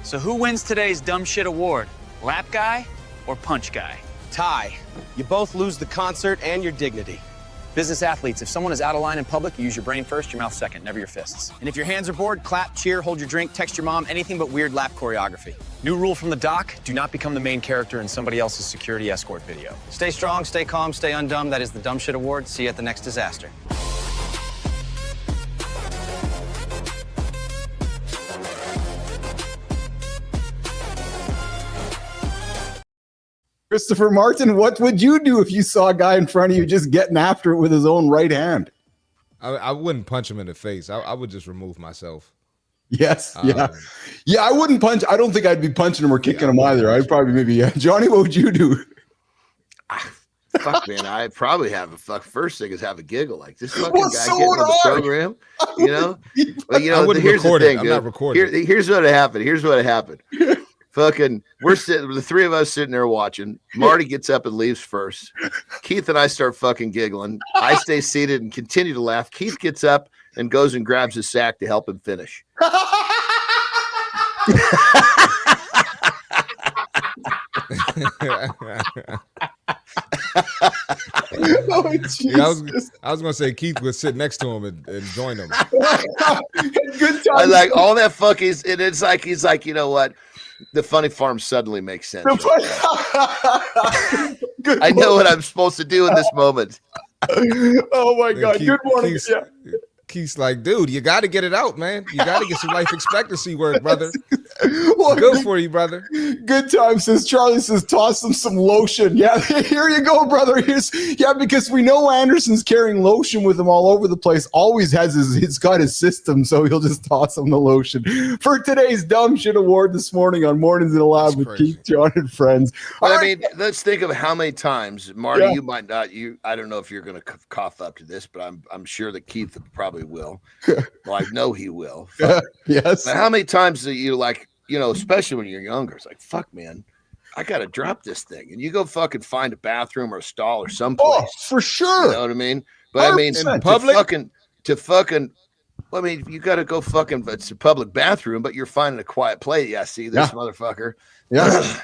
So who wins today's Dumb Shit Award? Lap guy or punch guy? Tie. You both lose the concert and your dignity. Business athletes, if someone is out of line in public, you use your brain first, your mouth second, never your fists. And if your hands are bored, clap, cheer, hold your drink, text your mom, anything but weird lap choreography. New rule from the doc, do not become the main character in somebody else's security escort video. Stay strong, stay calm, stay undumb. That is the Dumb Shit Award. See you at the next disaster. Christopher Martin, what would you do if you saw a guy in front of you just getting after it with his own right hand? I wouldn't punch him in the face. I would just remove myself. Yes. Yeah, I wouldn't punch. I don't think I'd be punching him or kicking him either. I'd probably maybe, Johnny, what would you do? Fuck, man, I probably have first thing is have a giggle like this fucking guy getting on the program, you know? But, you know, here's the thing, dude. Not recording. Here's what happened. Fucking, the three of us sitting there watching. Marty gets up and leaves first. Keith and I start fucking giggling. I stay seated and continue to laugh. Keith gets up and goes and grabs his sack to help him finish. Oh, Yeah, I was gonna say Keith would sit next to him and join him. Good I times. like all that fuck is, and it's like he's like, you know what? The funny farm suddenly makes sense. Good I know what I'm supposed to do in this moment. Oh my God! Good morning. Keith's like, dude, you got to get it out, man. You got to get some life expectancy work, brother. Well, Good for you, brother. Good time, says Charlie. Says toss him some lotion. Yeah, here you go, brother. Because we know Anderson's carrying lotion with him all over the place. Always has he's got his system, so he'll just toss him the lotion. For today's dumb shit award this morning on Mornings in the Lab with Keith, Jon, and friends. But I mean, let's think of how many times, Marty. You might not. I don't know if you're going to cough up to this, but I'm sure that Keith probably will. Well, I know he will. Yes. But how many times do you like? You know, especially when you're younger, it's like, fuck, man, I gotta drop this thing, and you go fucking find a bathroom or a stall or someplace. Oh, for sure. You know what I mean? But 100%. I mean, in public, to fucking. Well, I mean, you got to go fucking. It's a public bathroom, but you're finding a quiet place. Yeah, see this motherfucker. Yeah.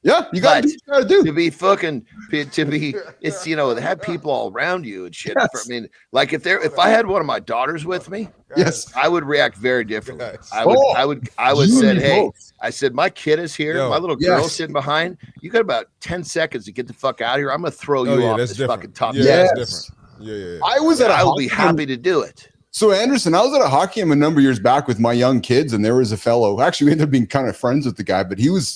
Yeah, you got to do. To be fucking, to be, it's, you know, they have people all around you and shit. Yes. I mean, like if I had one of my daughters with me, yes, I would react very differently. Yes. I would say, hey, I said, my kid is here. Yo, my little girl sitting behind. You got about 10 seconds to get the fuck out of here. I'm going to throw you off this fucking top. Yeah, that's different. Yeah. I will be happy to do it. So Anderson, I was at a hockey game a number of years back with my young kids, and there was a fellow. Actually, we ended up being kind of friends with the guy, but he was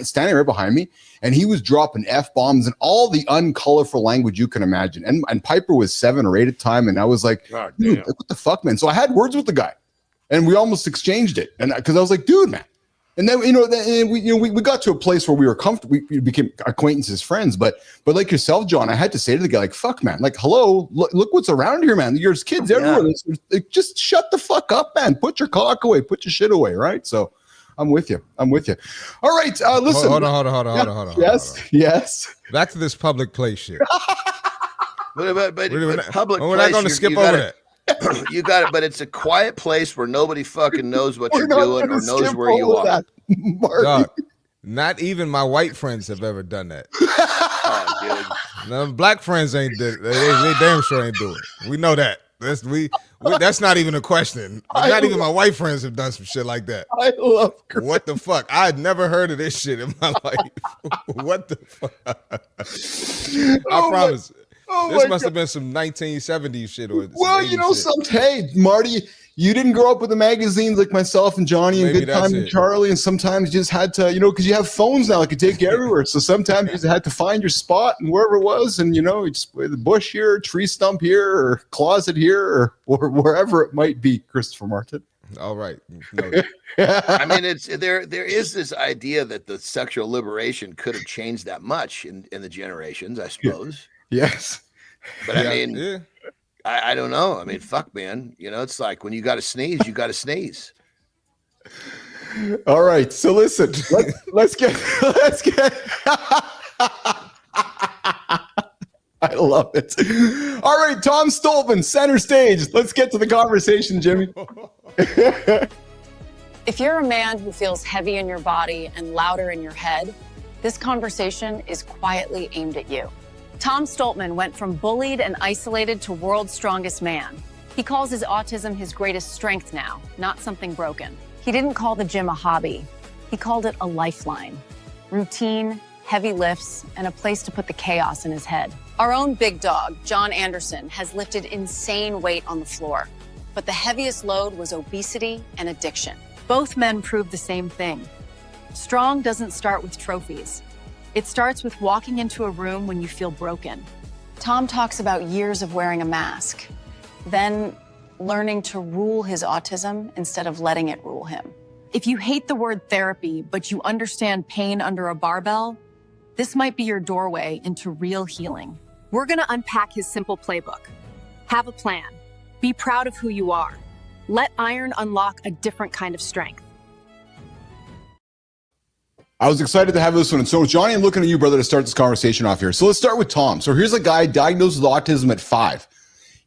standing right behind me, and he was dropping F-bombs and all the uncolorful language you can imagine. And Piper was 7 or 8 at the time, and I was like, dude, what the fuck, man? So I had words with the guy, and we almost exchanged it, and because I was like, dude, man. And then we got to a place where we were comfortable. We became acquaintances, friends. But like yourself, Jon, I had to say to the guy, like, "Fuck, man! Like, hello, look what's around here, man. There's kids everywhere. Just shut the fuck up, man. Put your cock away. Put your shit away, right?" So, I'm with you. All right, listen. Hold on. Yes. Back to this public place shit. But public. We're not going to skip over that. You got it, but it's a quiet place where nobody fucking knows what you're doing or knows where you are. Dog, not even my white friends have ever done that. No, black friends ain't did it. They damn sure ain't do it. We know that. That's not even a question. Not even my white friends have done some shit like that. I love Chris. What the fuck? I had never heard of this shit in my life. What the fuck? I promise. This must have been some 1970s shit. Well, you know, hey, Marty, you didn't grow up with the magazines like myself and Johnny and Good Time and Charlie, and sometimes you just had to, because you have phones now that can take you everywhere. So sometimes you just had to find your spot and wherever it was, and you just play the bush here, tree stump here, or closet here, or wherever it might be. Christopher Martin. All right. I mean, there is this idea that the sexual liberation could have changed that much in the generations, I suppose. Yes. But I mean, I don't know. I mean, fuck, man. It's like when you got to sneeze, you got to sneeze. All right. So listen, let's get. I love it. All right, Tom Stoltman, center stage. Let's get to the conversation, Jimmy. If you're a man who feels heavy in your body and louder in your head, this conversation is quietly aimed at you. Tom Stoltman went from bullied and isolated to world's strongest man. He calls his autism his greatest strength now, not something broken. He didn't call the gym a hobby. He called it a lifeline. Routine, heavy lifts, and a place to put the chaos in his head. Our own big dog, Jon Andersen, has lifted insane weight on the floor. But the heaviest load was obesity and addiction. Both men proved the same thing. Strong doesn't start with trophies. It starts with walking into a room when you feel broken. Tom talks about years of wearing a mask, then learning to rule his autism instead of letting it rule him. If you hate the word therapy, but you understand pain under a barbell, this might be your doorway into real healing. We're gonna unpack his simple playbook. Have a plan. Be proud of who you are. Let iron unlock a different kind of strength. I was excited to have this one. And so, Johnny, I'm looking at you, brother, to start this conversation off here. So let's start with Tom. So here's a guy diagnosed with autism at 5.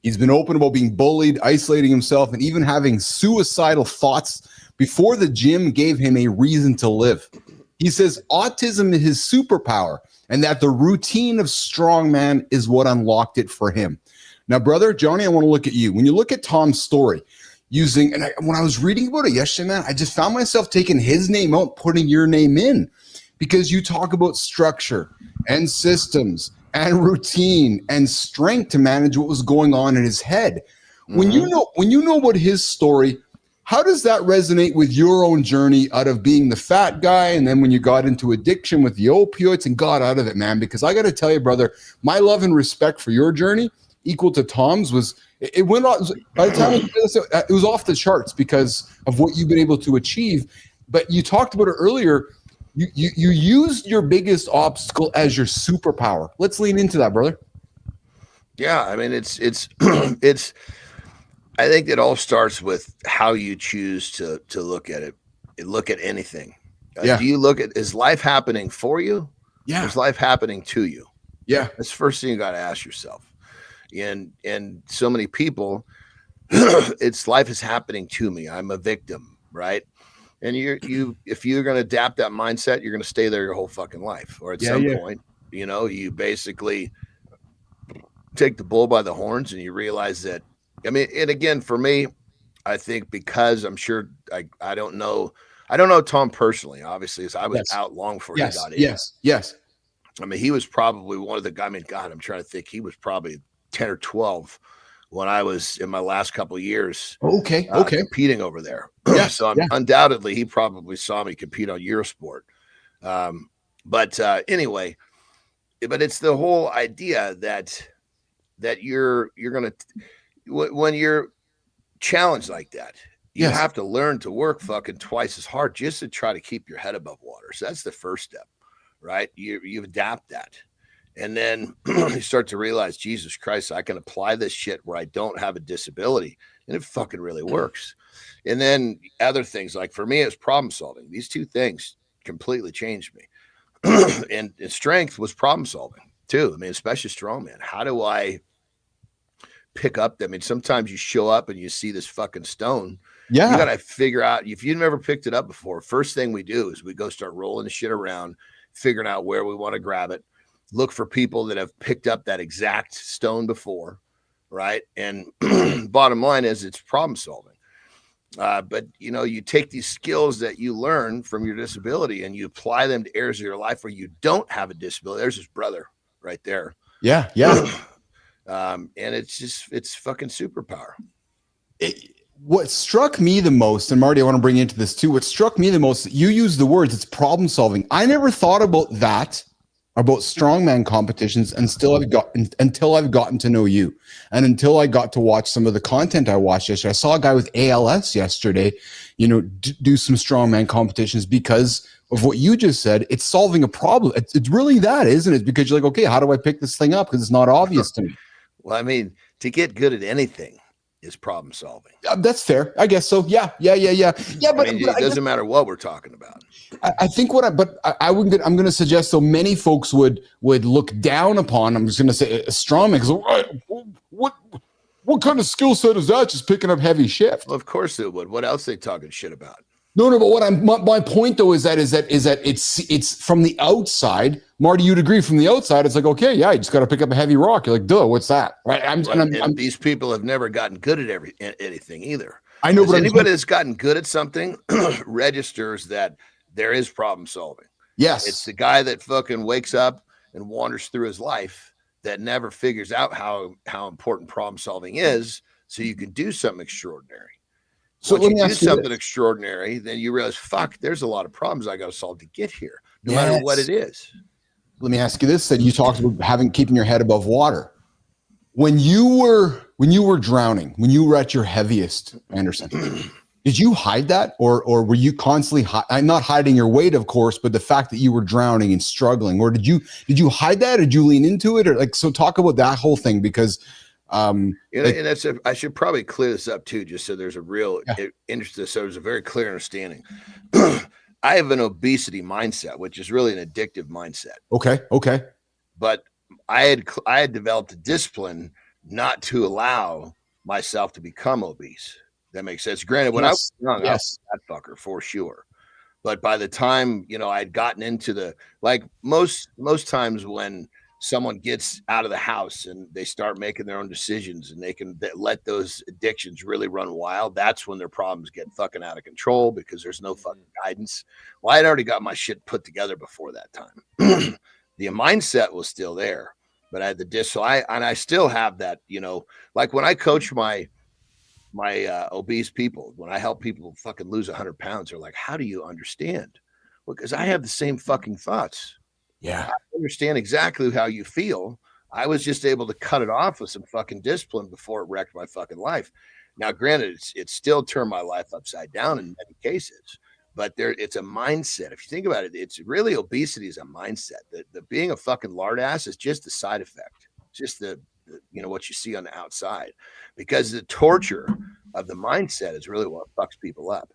He's been open about being bullied, isolating himself, and even having suicidal thoughts before the gym gave him a reason to live. He says autism is his superpower and that the routine of Strongman is what unlocked it for him. Now, brother, Johnny, I want to look at you. When you look at Tom's story, when I was reading about it yesterday, man, I just found myself taking his name out, putting your name in, because you talk about structure and systems and routine and strength to manage what was going on in his head. When you know about his story, how does that resonate with your own journey out of being the fat guy, and then when you got into addiction with the opioids and got out of it, man? Because I got to tell you, brother, my love and respect for your journey, equal to Tom's, it went on. By the time it was off the charts because of what you've been able to achieve. But you talked about it earlier. You used your biggest obstacle as your superpower. Let's lean into that, brother. Yeah, I mean, it's I think it all starts with how you choose to look at it. Look at anything. Do you look at, is life happening for you? Yeah. Or is life happening to you? Yeah. That's the first thing you got to ask yourself. And so many people, it's life is happening to me. I'm a victim, right? And if you're going to adapt that mindset, you're going to stay there your whole fucking life. Or at some point, you basically take the bull by the horns and you realize that, I mean, and again, for me, I think because I'm sure I don't know Tom personally, obviously, as I was out long before he got in. Yes. I mean, he was probably one of the guys. I mean, God, I'm trying to think. He was probably 10 or 12 when I was in my last couple of years. Okay. Competing over there. So undoubtedly, he probably saw me compete on Eurosport. But anyway, but it's the whole idea that you're going to, when you're challenged like that, you have to learn to work fucking twice as hard just to try to keep your head above water. So that's the first step, right? You adapt that. And then you start to realize, Jesus Christ, I can apply this shit where I don't have a disability, and it fucking really works. And then other things, like for me, it's problem solving. These two things completely changed me. and strength was problem solving too. I mean, especially strongman. How do I pick up? I mean, sometimes you show up and you see this fucking stone. Yeah. You got to figure out, if you've never picked it up before, first thing we do is we go start rolling the shit around, figuring out where we want to grab it. Look for people that have picked up that exact stone before, right? And bottom line is it's problem solving. But, you take these skills that you learn from your disability and you apply them to areas of your life where you don't have a disability. There's his brother right there. Yeah. And it's fucking superpower. What struck me the most, and Marty, I want to bring you into this too. What struck me the most, you use the words, it's problem solving. I never thought about that, about strongman competitions until I've gotten to know you, and until I got to watch some of the content I watched yesterday. I saw a guy with ALS yesterday, do some strongman competitions because of what you just said. It's solving a problem. It's really that, isn't it? Because you're like, okay, how do I pick this thing up? Because it's not obvious to me. Well, I mean, to get good at anything is problem solving. That's fair. I guess so. Yeah. But it doesn't matter what we're talking about. I think I'm going to suggest, so many folks would look down upon, I'm just going to say a strongman, because what kind of skill set is that? Just picking up heavy shift. Well, of course it would. What else are they talking shit about? No, but my point though is that it's from the outside. Marty, you'd agree, from the outside, it's like, okay, yeah, you just got to pick up a heavy rock. You're like, duh, what's that? Right. And these people have never gotten good at anything either. I know, but anybody that's gotten good at something registers that there is problem solving. Yes. It's the guy that fucking wakes up and wanders through his life that never figures out how important problem solving is, so you can do something extraordinary. So when you do something extraordinary, then you realize, fuck, there's a lot of problems I got to solve to get here, no matter what it is. Let me ask you this: then you talked about keeping your head above water. When you were drowning, when you were at your heaviest, Andersen, did you hide that, or were you constantly not hiding your weight, of course, but the fact that you were drowning and struggling, or did you hide that, or did you lean into it, or so talk about that whole thing, because. And I should probably clear this up too, just so there's a real interest. So there's a very clear understanding. I have an obesity mindset, which is really an addictive mindset. Okay. But I had developed a discipline not to allow myself to become obese. That makes sense. Granted, when I was young, I was a fat fucker for sure. But by the time, I'd gotten into the, like most times when someone gets out of the house and they start making their own decisions and they can let those addictions really run wild, that's when their problems get fucking out of control because there's no fucking guidance. Well, I'd already got my shit put together before that time. The mindset was still there, but I had the so I still have that, like when I coach my obese people, when I help people fucking lose 100 pounds, they're like, how do you understand? Well, because I have the same fucking thoughts. Yeah. I understand exactly how you feel. I was just able to cut it off with some fucking discipline before it wrecked my fucking life. Now, granted, it's still turned my life upside down in many cases, but it's a mindset. If you think about it, it's really obesity is a mindset. The being a fucking lard ass is just a side effect. It's just the what you see on the outside, because the torture of the mindset is really what fucks people up.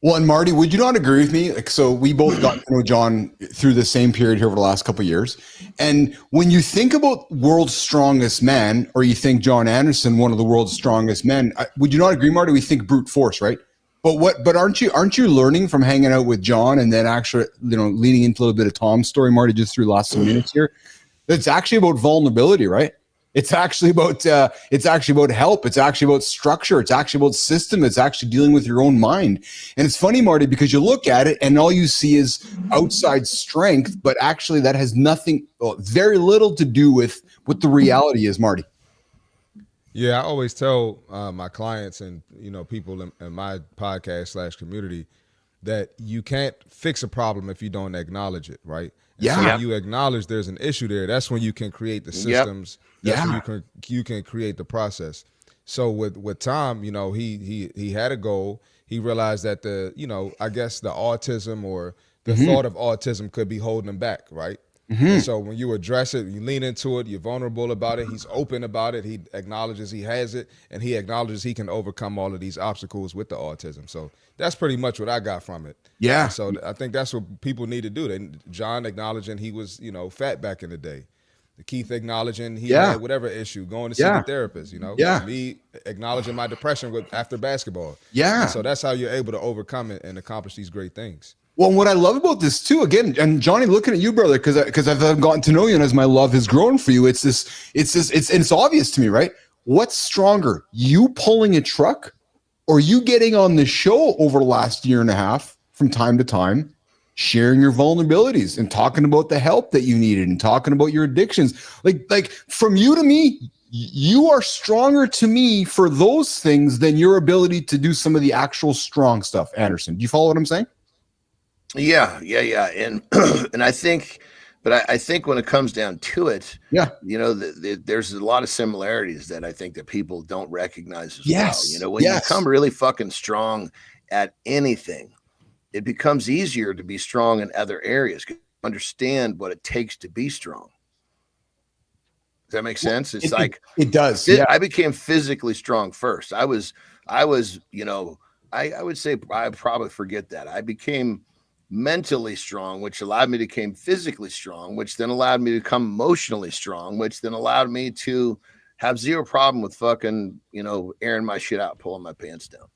Well, and Marty, would you not agree with me? Like, so we both got to know Jon through the same period here over the last couple of years. And when you think about world's strongest man, or you think Jon Andersen, one of the world's strongest men, would you not agree, Marty? We think brute force, right? But aren't you learning from hanging out with Jon and then actually, leaning into a little bit of Tom's story, Marty, just through the last 2 minutes here? It's actually about vulnerability, right? It's actually about help. It's actually about structure. It's actually about system. It's actually dealing with your own mind. And it's funny, Marty, because you look at it and all you see is outside strength, but actually that has very little to do with what the reality is, Marty. Yeah, I always tell my clients and people in my podcast / community that you can't fix a problem if you don't acknowledge it, right? And so when you acknowledge there's an issue there, that's when you can create the systems. That's when you can create the process. So with Tom, he had a goal. He realized that I guess the autism or the thought of autism could be holding him back, right? And so when you address it, you lean into it, you're vulnerable about it, he's open about it, he acknowledges he has it, and he acknowledges he can overcome all of these obstacles with the autism. So that's pretty much what I got from it. Yeah. And so I think that's what people need to do. Jon acknowledging he was, fat back in the day. Keith acknowledging he had whatever issue, going to see the therapist, me acknowledging my depression after basketball. Yeah. And so that's how you're able to overcome it and accomplish these great things. Well, what I love about this too, again, and Johnny, looking at you, brother, because I've gotten to know you, and as my love has grown for you, it's obvious to me, right? What's stronger, you pulling a truck, or you getting on the show over the last year and a half from time to time, sharing your vulnerabilities and talking about the help that you needed and talking about your addictions, like from you to me. You are stronger to me for those things than your ability to do some of the actual strong stuff. Andersen, do you follow what I'm saying? Yeah. And and I think when it comes down to it, there's a lot of similarities that I think that people don't recognize as well. When you become really fucking strong at anything, it becomes easier to be strong in other areas. Understand what it takes to be strong. Does that make sense? It's it does. I became physically strong first. I would say I probably forget that. I became mentally strong, which allowed me to become physically strong, which then allowed me to become emotionally strong, which then allowed me to have zero problem with fucking, airing my shit out, pulling my pants down.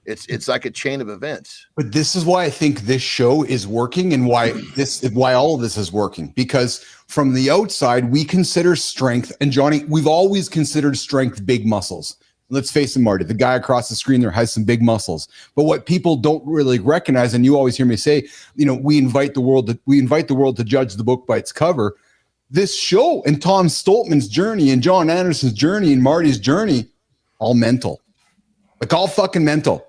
It's like a chain of events. But this is why I think this show is working, and why all of this is working, because from the outside, we consider strength, and Johnny, we've always considered strength big muscles. Let's face it, Marty, the guy across the screen there has some big muscles. But what people don't really recognize, and you always hear me say, we invite the world to judge the book by its cover. This show and Tom Stoltman's journey and Jon Andersen's journey and Marty's journey, all mental. Like all fucking mental.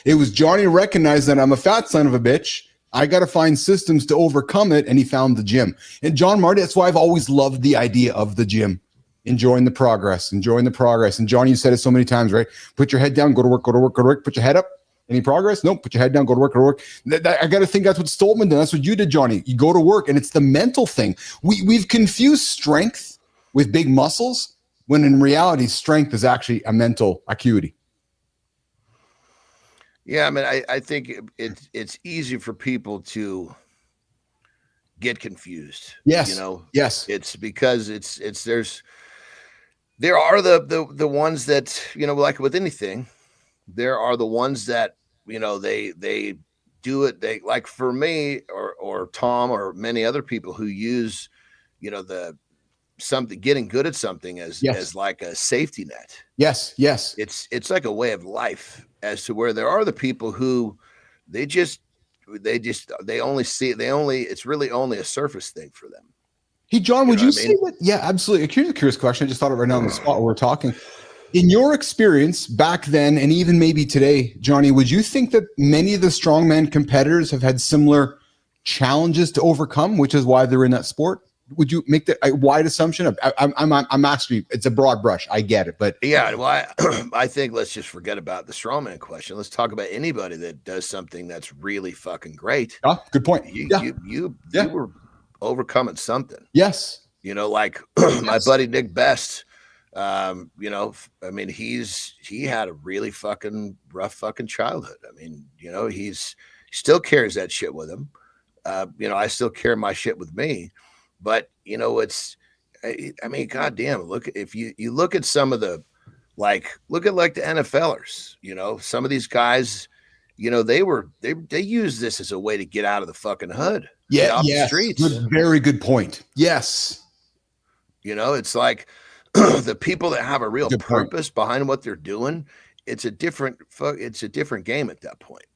It was Johnny recognized that I'm a fat son of a bitch. I got to find systems to overcome it. And he found the gym. And Jon, Marty, that's why I've always loved the idea of the gym. Enjoying the progress. And Johnny, you said it so many times, right? Put your head down, go to work. Put your head up. Any progress? Nope. Put your head down, go to work. I got to think that's what Stoltman did. That's what you did, Johnny. You go to work, and it's the mental thing. We've confused strength with big muscles, when in reality, strength is actually a mental acuity. Yeah, I mean, I think it's easy for people to get confused. Yes. Yes. It's because it's there are the ones that, you know, like with anything, there are the ones that, you know, they do it. They, like for me or Tom or many other people who use, you know, something, getting good at something as like a safety net. Yes. It's like a way of life, as to where there are the people who they only it's really only a surface thing for them. Hey, John, would you say that? Yeah, absolutely. Here's a curious question. I just thought of it right now on the spot while we're talking. In your experience back then, and even maybe today, Johnny, would you think that many of the strongman competitors have had similar challenges to overcome, which is why they're in that sport? Would you make that a wide assumption? I'm asking you. It's a broad brush. I get it, but yeah. Well, I think let's just forget about the strongman question. Let's talk about anybody that does something that's really fucking great. Oh, good point. You were overcoming something. Yes. You know, like my buddy Nick Best. You know, I mean, he had a really fucking rough fucking childhood. I mean, you know, he still carries that shit with him. You know, I still carry my shit with me, but you know, I mean, goddamn, look, if you look at some of the, look at like the NFLers, you know, some of these guys, you know, they use this as a way to get out of the fucking hood. Yeah. Off Yes. the streets. Good, very good point. Yes. You know, it's like, the people that have a real Good purpose behind what they're doing, it's a different game at that point.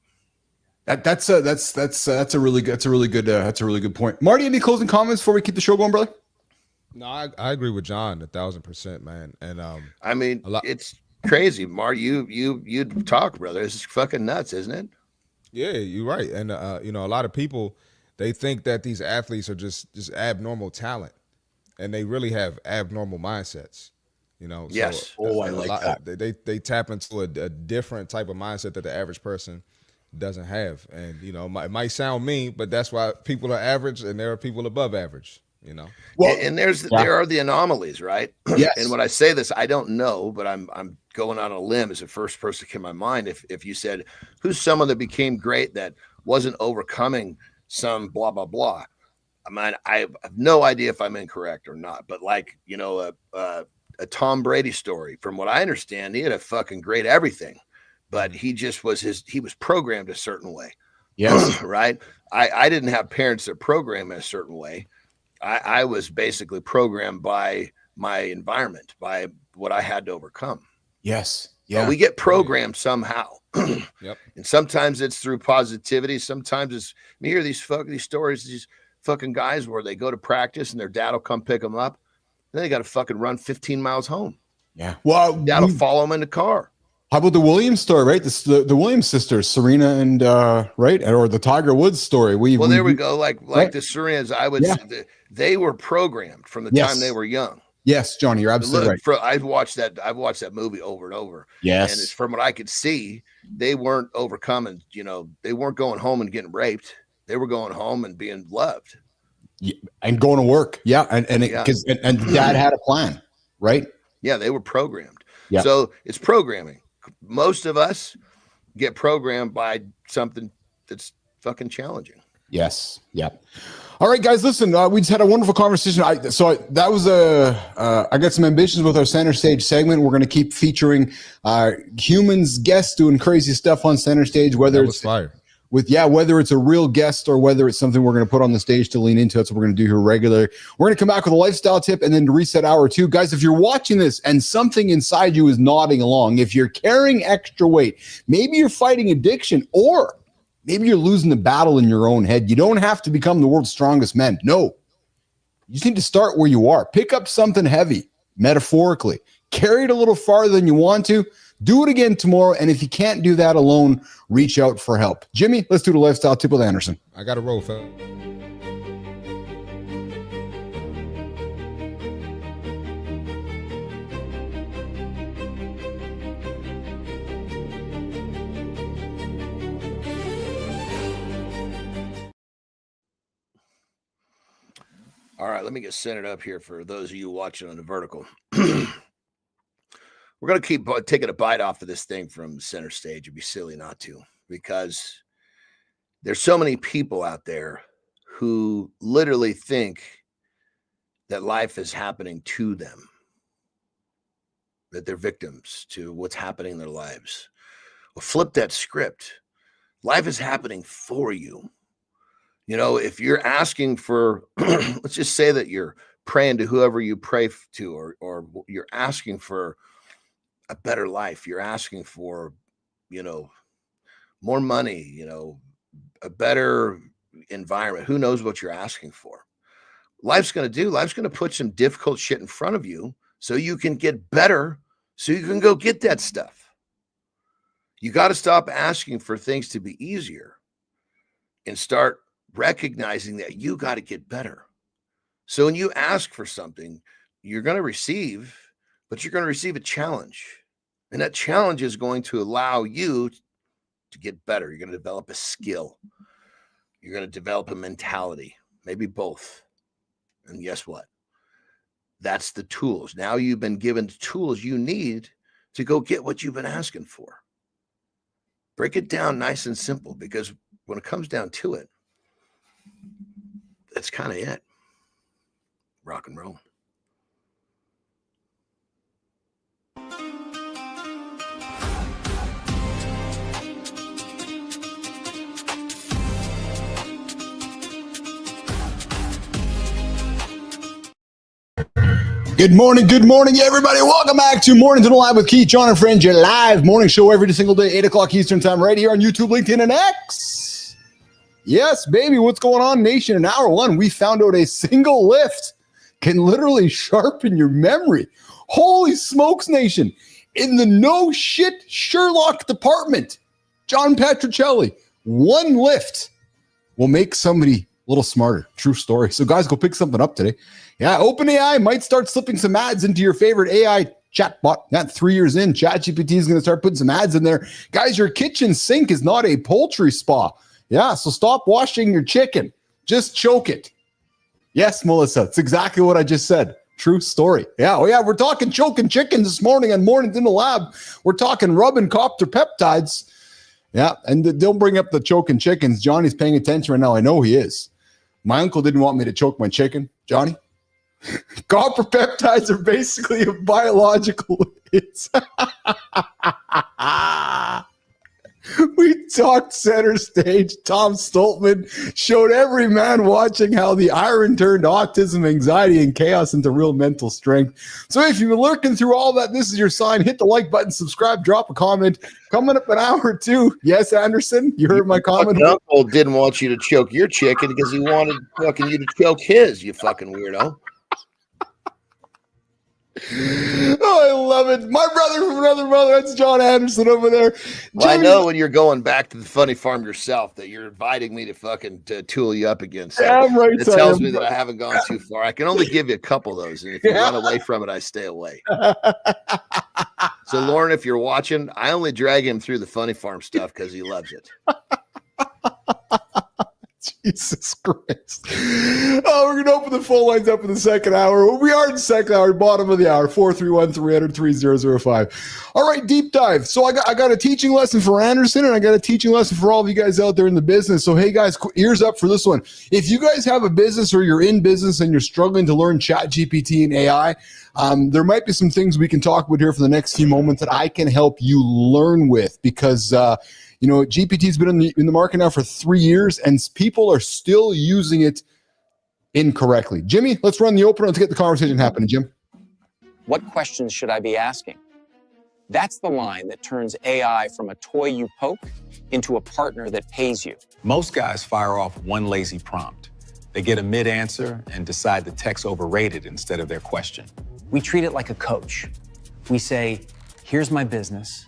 That's a really good point. Marty, any closing comments before we keep the show going, brother? No, I agree with John 1,000%, man. And I mean, it's crazy, Marty. You talk, brother. It's fucking nuts, isn't it? Yeah, you're right. And you know, a lot of people, they think that these athletes are just abnormal talent, and they really have abnormal mindsets. You know, yes. So I like that. They tap into a different type of mindset that the average person doesn't have. And you know, it might sound mean, but that's why people are average, and there are people above average. You know, well, and there are the anomalies, right? Yes. And when I say this, I don't know, but I'm going on a limb as the first person that came to my mind. If you said, who's someone that became great that wasn't overcoming some blah blah blah, I mean, I have no idea if I'm incorrect or not, but like, you know, a Tom Brady story, from what I understand, he had a fucking great everything, but he just he was programmed a certain way. Yes. Right. I didn't have parents that programmed in a certain way. I was basically programmed by my environment, by what I had to overcome. Yes. Yeah. But we get programmed somehow. Yep. And sometimes it's through positivity. Sometimes it's, you hear these stories, these fucking guys where they go to practice and their dad will come pick them up. Then they got to fucking run 15 miles home. Yeah. Well, dad will follow them in the car. How about the Williams story, right? The Williams sisters, Serena and right, or the Tiger Woods story. There we go. Like right. The Serenas, I would say they were programmed from the time they were young. Yes, Johnny, you're absolutely right. I've watched that movie over and over. Yes. And it's, from what I could see, they weren't overcoming, you know, they weren't going home and getting raped. They were going home and being loved. Yeah, and going to work. Yeah. And dad had a plan, right? Yeah, they were programmed. Yeah. So it's programming. Most of us get programmed by something that's fucking challenging. Yes. Yeah. All right, guys, listen, we just had a wonderful conversation. I got some ambitions with our center stage segment. We're going to keep featuring humans, guests doing crazy stuff on center stage, whether it's fire. Whether it's a real guest or whether it's something we're going to put on the stage to lean into. That's what we're going to do here regularly. We're going to come back with a lifestyle tip and then to reset hour 2. Guys, if you're watching this and something inside you is nodding along, if you're carrying extra weight, maybe you're fighting addiction, or maybe you're losing the battle in your own head. You don't have to become the world's strongest man. No, you just need to start where you are. Pick up something heavy, metaphorically. Carry it a little farther than you want to. Do it again tomorrow. And if you can't do that alone, reach out for help. Jimmy, let's do the lifestyle tip with Andersen. I got to roll, fella. All right, let me get centered up here for those of you watching on the vertical. We're going to keep taking a bite off of this thing from center stage. It'd be silly not to, because there's so many people out there who literally think that life is happening to them. that they're victims to what's happening in their lives. Well, flip that script. Life is happening for you. You know, if you're asking for, let's just say that you're praying to whoever you pray to, or you're asking for a better life. You're asking for, you know, more money, you know, a better environment. Who knows what you're asking for? Life's going to put some difficult shit in front of you so you can get better, so you can go get that stuff. You got to stop asking for things to be easier and start recognizing that you got to get better. So when you ask for something, you're going to receive, but you're going to receive a challenge. And that challenge is going to allow you to get better. You're going to develop a skill. You're going to develop a mentality, maybe both. And guess what? That's the tools. Now you've been given the tools you need to go get what you've been asking for. Break it down nice and simple, because when it comes down to it, that's kind of it. Rock and roll. Good morning, everybody. Welcome back to Mornings in the Live with Keith, Jon, and Friends, your live morning show every single day, 8 o'clock Eastern time, right here on YouTube, LinkedIn, and X. Yes, baby, what's going on, nation? In hour one, we found out a single lift can literally sharpen your memory. Holy smokes, nation. In the no shit Sherlock department, John Petrocelli, one lift will make somebody a little smarter. True story. So guys, go pick something up today. Yeah, OpenAI might start slipping some ads into your favorite AI chatbot. Not 3 years in, ChatGPT is going to start putting some ads in there. Guys, your kitchen sink is not a poultry spa. Yeah, so stop washing your chicken. Just choke it. Yes, Melissa, it's exactly what I just said. True story. Yeah, oh yeah, we're talking choking chickens this morning on Mornings in the Lab. We're talking rubbing copter peptides. Yeah, and don't bring up the choking chickens. Johnny's paying attention right now. I know he is. My uncle didn't want me to choke my chicken. Johnny? Copper peptides are basically a biological. We talked center stage. Tom Stoltman showed every man watching how the iron turned autism, anxiety, and chaos into real mental strength. So if you've been lurking through all that, this is your sign. Hit the like button, subscribe, drop a comment. Coming up an hour or two. Yes, Anderson, you heard my comment. Your uncle didn't want you to choke your chicken because he wanted fucking you to choke his, you fucking weirdo. Oh, I love it. My brother from another brother. That's Jon Andersen over there. Well, I know when you're going back to the funny farm yourself that you're inviting me to fucking tool you up again. So yeah, right. It tells me that I haven't gone too far. I can only give you a couple of those. And if you run away from it, I stay away. So, Lauren, if you're watching, I only drag him through the funny farm stuff because he loves it. Jesus Christ. Oh, we're going to open the phone lines up in the second hour. We are in the second hour, bottom of the hour, 431-300-3005. All right, deep dive. So I got a teaching lesson for Anderson, and I got a teaching lesson for all of you guys out there in the business. So, hey, guys, ears up for this one. If you guys have a business or you're in business and you're struggling to learn ChatGPT and AI, there might be some things we can talk about here for the next few moments that I can help you learn with, because you know, GPT's been in the market now for 3 years, and people are still using it incorrectly. Jimmy, let's run the opener. Let's get the conversation happening, Jim. What questions should I be asking? That's the line that turns AI from a toy you poke into a partner that pays you. Most guys fire off one lazy prompt. They get a mid-answer and decide the tech's overrated instead of their question. We treat it like a coach. We say, here's my business.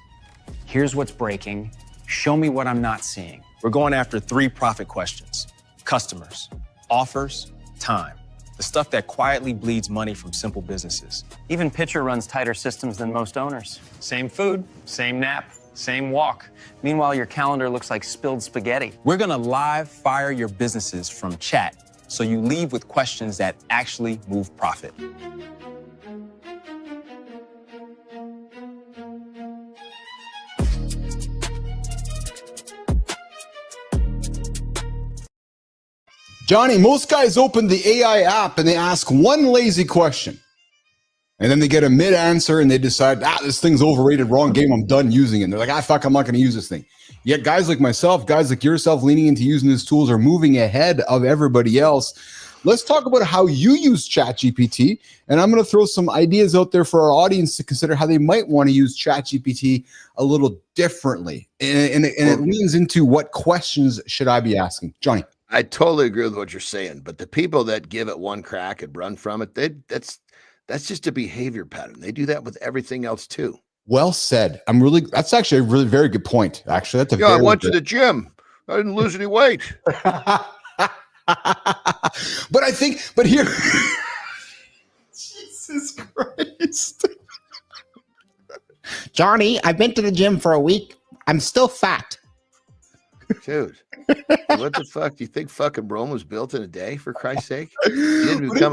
Here's what's breaking. Show me what I'm not seeing. We're going after 3 profit questions: customers, offers, time. The stuff that quietly bleeds money from simple businesses. Even Pitcher runs tighter systems than most owners. Same food, same nap, same walk. Meanwhile, your calendar looks like spilled spaghetti. We're gonna live fire your businesses from chat, so you leave with questions that actually move profit. Johnny, most guys open the AI app and they ask one lazy question. And then they get a mid answer and they decide, this thing's overrated, wrong game, I'm done using it. And they're like, fuck, I'm not going to use this thing. Yet guys like myself, guys like yourself leaning into using these tools are moving ahead of everybody else. Let's talk about how you use ChatGPT. And I'm going to throw some ideas out there for our audience to consider how they might want to use ChatGPT a little differently. And it leans into what questions should I be asking? Johnny. I totally agree with what you're saying. But the people that give it one crack and run from it, that's just a behavior pattern. They do that with everything else too. Well said. That's actually a really very good point. Actually, that's I went to the gym. I didn't lose any weight. But here, Jesus Christ. Johnny, I've been to the gym for a week. I'm still fat. Dude, what the fuck? Do you think fucking Rome was built in a day, for Christ's sake? You didn't become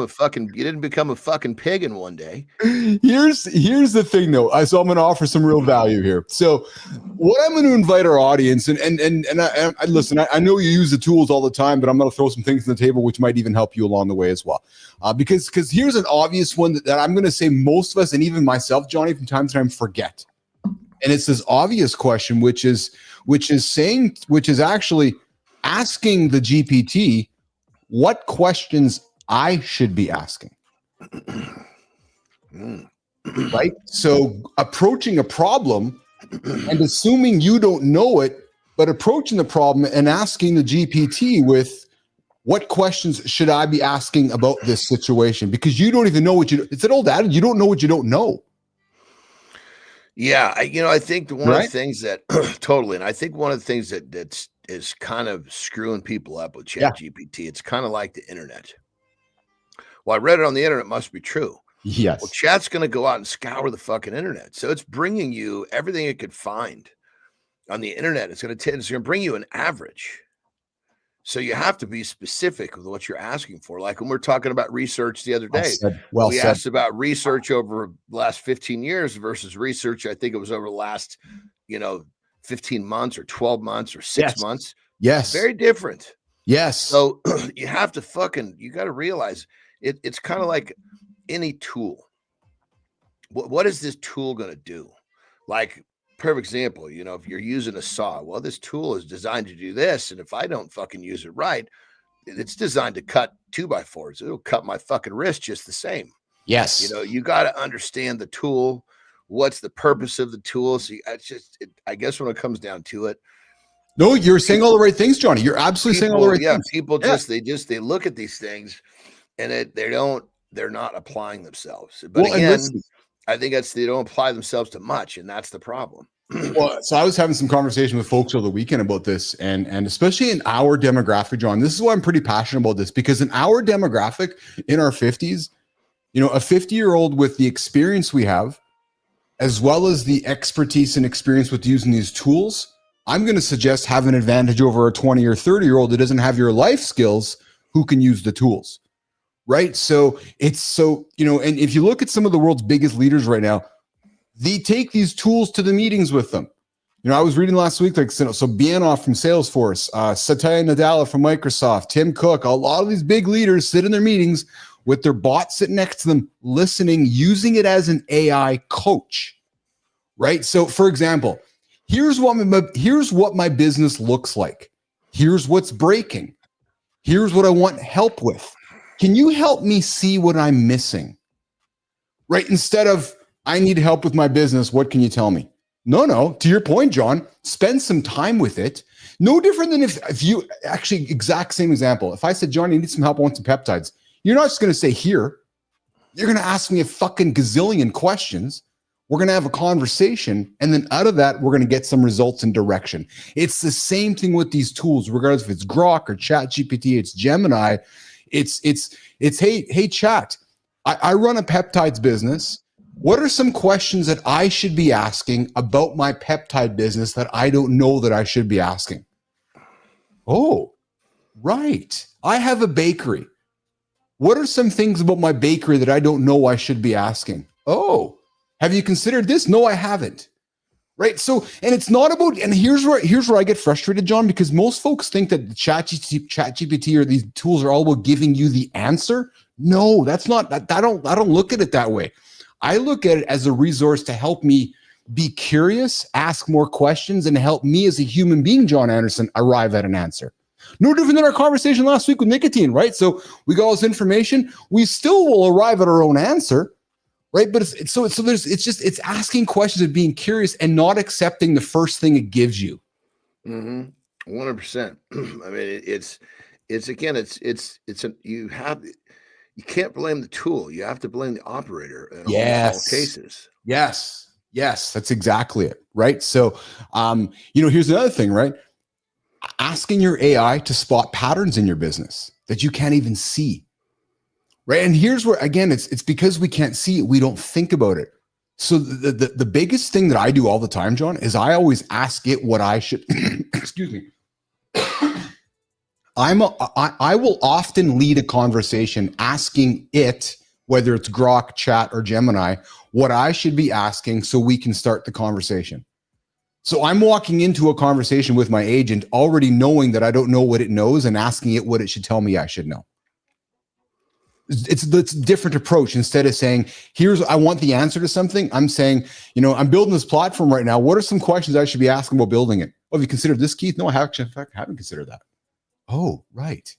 a fucking pig in one day. Here's the thing though. So I'm going to offer some real value here. So what I'm going to invite our audience and I listen, I know you use the tools all the time, but I'm going to throw some things on the table which might even help you along the way as well. Because here's an obvious one that I'm going to say most of us, and even myself, Johnny, from time to time forget. And it's this obvious question, which is actually asking the GPT what questions I should be asking. Right? So approaching a problem and assuming you don't know it, but approaching the problem and asking the GPT with what questions should I be asking about this situation? Because you don't even know it's an old adage, you don't know what you don't know. Yeah, I think one of the things that totally, and I think one of the things that is kind of screwing people up with ChatGPT, it's kind of like the internet. Well, I read it on the internet, must be true. Yes. Well, Chat's going to go out and scour the fucking internet, so it's bringing you everything it could find on the internet. It's going to bring you an average. So you have to be specific with what you're asking for. Like when we're talking about research the other day, we asked about research over the last 15 years versus research. I think it was over the last, 15 months or 12 months or 6 months. Yes. Very different. Yes. So you have to you got to realize it's kind of like any tool. What is this tool going to do? Like, perfect example, if you're using a saw, well, this tool is designed to do this. And if I don't fucking use it right, it's designed to cut 2x4s. It'll cut my fucking wrist just the same. Yes. You got to understand the tool. What's the purpose of the tool? So I guess when it comes down to it. No, you're saying all the right things, Johnny. You're absolutely saying all the right things. People they look at these things and they're not applying themselves. But I think they don't apply themselves to much, and that's the problem. Well, so I was having some conversation with folks over the weekend about this, and especially in our demographic, John. This is why I'm pretty passionate about this, because in our demographic, in our 50s, a 50-year-old with the experience we have, as well as the expertise and experience with using these tools, I'm going to suggest have an advantage over a 20 or 30-year-old that doesn't have your life skills who can use the tools. Right. So and if you look at some of the world's biggest leaders right now, they take these tools to the meetings with them. I was reading last week, so Bianoff from Salesforce, Satya Nadella from Microsoft, Tim Cook, a lot of these big leaders sit in their meetings with their bot sitting next to them, listening, using it as an AI coach. Right. So, for example, here's what my business looks like. Here's what's breaking. Here's what I want help with. Can you help me see what I'm missing? Right? Instead of, I need help with my business, what can you tell me? No. To your point, John, spend some time with it. No different than if you actually, exact same example. If I said, John, you need some help, I want some peptides. You're not just going to say here. You're going to ask me a fucking gazillion questions. We're going to have a conversation. And then out of that, we're going to get some results and direction. It's the same thing with these tools, regardless if it's Grok or ChatGPT, it's Gemini. It's hey chat, I run a peptides business. What are some questions that I should be asking about my peptide business that I don't know that I should be asking? Oh, right. I have a bakery. What are some things about my bakery that I don't know I should be asking? Oh, have you considered this? No, I haven't. Right. So, and it's not about, and here's where I get frustrated, John, because most folks think that ChatGPT or these tools are all about giving you the answer. No, that's not, I don't look at it that way. I look at it as a resource to help me be curious, ask more questions, and help me as a human being, Jon Andersen, arrive at an answer. No different than our conversation last week with nicotine, right? So we got all this information. We still will arrive at our own answer, right? But it's asking questions and being curious and not accepting the first thing it gives you. 100%. I mean, you can't blame the tool. You have to blame the operator in almost all cases. Yes, that's exactly it, right? So, here's another thing, right? Asking your AI to spot patterns in your business that you can't even see, right? And here's where, again, it's because we can't see it, we don't think about it. So the biggest thing that I do all the time, Jon, is I always ask it what I should, excuse me. I will often lead a conversation asking it, whether it's Grok, Chat, or Gemini, what I should be asking so we can start the conversation. So I'm walking into a conversation with my agent already knowing that I don't know what it knows and asking it what it should tell me I should know. It's a different approach. Instead of saying, I want the answer to something, I'm saying, I'm building this platform right now. What are some questions I should be asking about building it? Oh, have you considered this, Keith? No, I haven't considered that. Oh, right.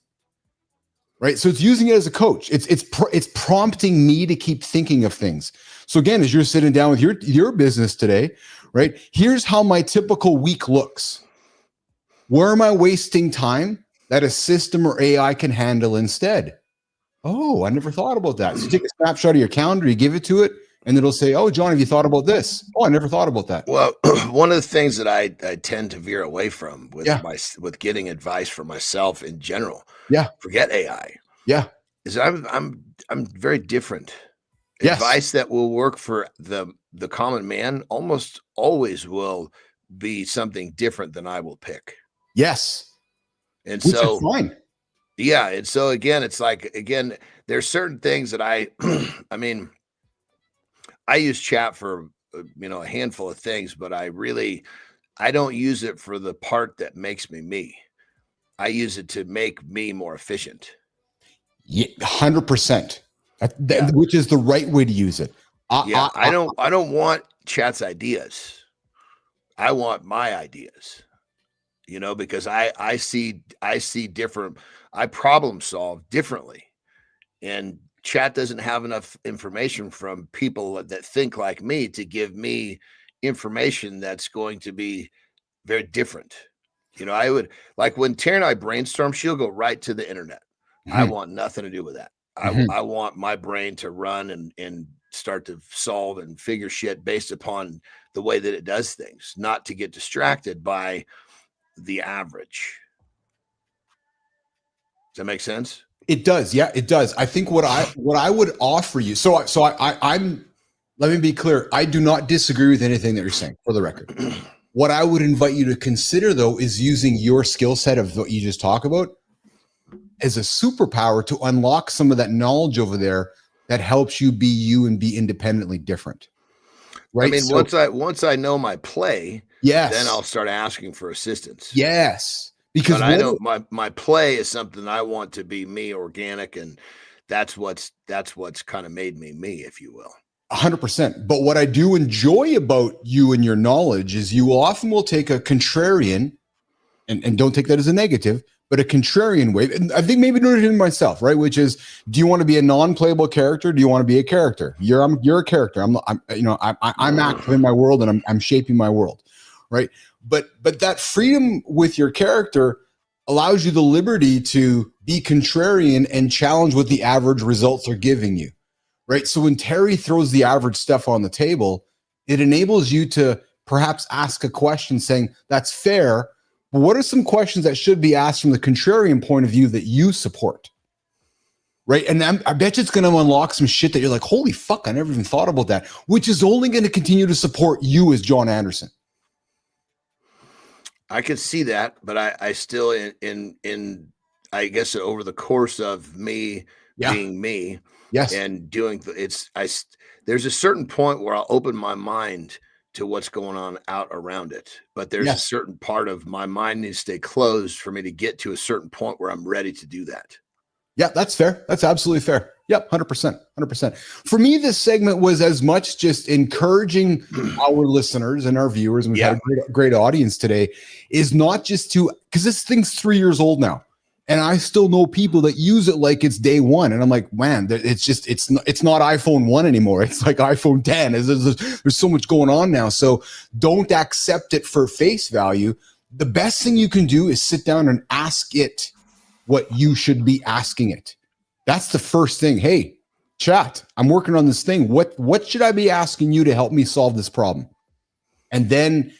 Right. So it's using it as a coach. It's prompting me to keep thinking of things. So again, as you're sitting down with your business today, right? Here's how my typical week looks. Where am I wasting time that a system or AI can handle instead? Oh, I never thought about that. So you take a snapshot of your calendar, you give it to it, and it'll say, oh, Jon, have you thought about this? Oh, I never thought about that. Well, one of the things that I tend to veer away from with getting advice for myself in general, forget AI. Is I'm very different. Advice that will work for the common man almost always will be something different than I will pick. Yes. And which so is fine. Yeah. And so again, it's like, there's certain things that I use chat for, a handful of things, but I don't use it for the part that makes me. I use it to make me more efficient. 100%. Which is the right way to use it. I don't want chat's ideas. I want my ideas, because I see different, I problem solve differently. And chat doesn't have enough information from people that think like me to give me information that's going to be very different. I would, like when Tara and I brainstorm, she'll go right to the internet. I want nothing to do with that. I want my brain to run and start to solve and figure shit based upon the way that it does things, not to get distracted by the average. Does that make sense? It does. Yeah, it does. I think what I would offer you. So I'm, let me be clear. I do not disagree with anything that you're saying, for the record. What I would invite you to consider, though, is using your skill set of what you just talked about as a superpower to unlock some of that knowledge over there that helps you be you and be independently different. Right. I mean, once I know my play, then I'll start asking for assistance. Yes. Because I know my play is something I want to be me, organic, and that's what's kind of made me, if you will. 100%. But what I do enjoy about you and your knowledge is you often will take a contrarian, and don't take that as a negative, but a contrarian way. And I think maybe doing it myself, right? Which is, do you want to be a non-playable character? Do you want to be a character? You're a character. I'm active in my world, and I'm shaping my world, right? But that freedom with your character allows you the liberty to be contrarian and challenge what the average results are giving you, right? So when Terry throws the average stuff on the table, it enables you to perhaps ask a question saying, that's fair, but what are some questions that should be asked from the contrarian point of view that you support? Right. And I bet you it's going to unlock some shit that you're like, holy fuck, I never even thought about that, which is only going to continue to support you as Jon Andersen. I could see that, but I still I guess over the course of me being me and doing there's a certain point where I'll open my mind to what's going on out around it. But there's a certain part of my mind needs to stay closed for me to get to a certain point where I'm ready to do that. Yeah, that's fair. That's absolutely fair. Yep, 100%. 100%. For me, this segment was as much just encouraging our listeners and our viewers, and we've had a great audience today, is not just to, because this thing's 3 years old now. And I still know people that use it like it's day one. And I'm like, man, it's not iPhone 1 anymore. It's like iPhone 10. There's so much going on now. So don't accept it for face value. The best thing you can do is sit down and ask it what you should be asking it. That's the first thing. Hey, chat, I'm working on this thing. What should I be asking you to help me solve this problem? And then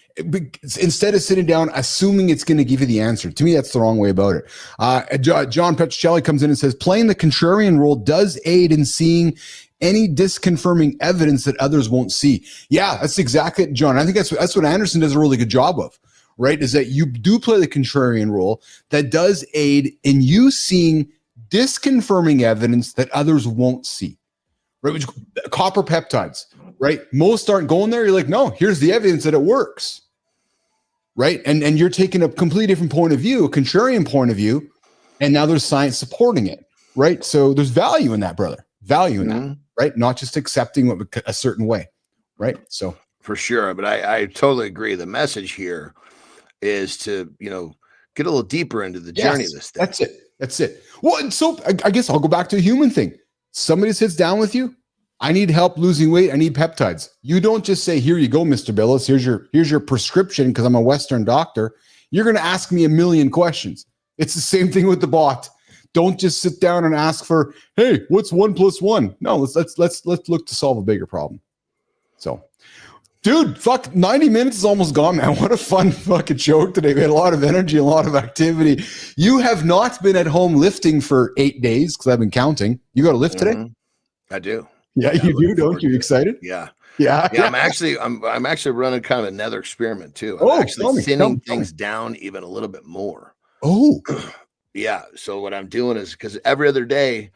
instead of sitting down, assuming it's going to give you the answer, to me, that's the wrong way about it. John Petrocelli comes in and says, playing the contrarian role does aid in seeing any disconfirming evidence that others won't see. Yeah, that's exactly it, John. I think that's what Andersen does a really good job of, right? Is that you do play the contrarian role that does aid in you seeing disconfirming evidence that others won't see, right? Which, copper peptides, right? Most aren't going there. You're like, no, here's the evidence that it works, right? And you're taking a completely different point of view, a contrarian point of view, and now there's science supporting it, right? So there's value in that, brother. Value in that, right? Not just accepting a certain way, right? So for sure, but I totally agree. The message here is to get a little deeper into the journey of this thing. That's it. Well, and so I guess I'll go back to a human thing. Somebody sits down with you. I need help losing weight. I need peptides. You don't just say, here you go, Mr. Bilous. Here's your prescription because I'm a Western doctor. You're going to ask me a million questions. It's the same thing with the bot. Don't just sit down and ask for, hey, what's 1 + 1? No, let's look to solve a bigger problem. So, dude, fuck, 90 minutes is almost gone, man. What a fun fucking show today. We had a lot of energy, a lot of activity. You have not been at home lifting for 8 days because I've been counting. You got to lift today? I do. Yeah, you do, don't you? Excited? Yeah. Yeah. I'm actually running kind of another experiment too. I'm actually thinning things down even a little bit more. Oh. Yeah. So what I'm doing is, because every other day,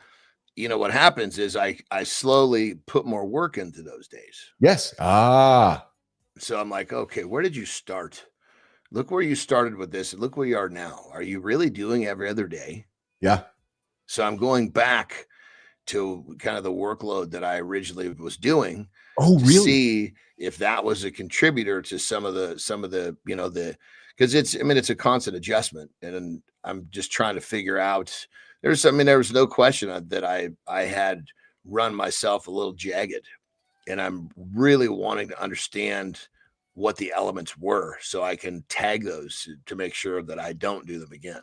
what happens is I slowly put more work into those days. Yes. So I'm like, okay, where did you start? Look where you started with this and look where you are now. Are you really doing every other day? Yeah. So I'm going back to kind of the workload that I originally was doing. Oh, really? See if that was a contributor to some of the, because it's a constant adjustment, and I'm just trying to figure out. There was no question that I had run myself a little jagged, and I'm really wanting to understand what the elements were so I can tag those to make sure that I don't do them again.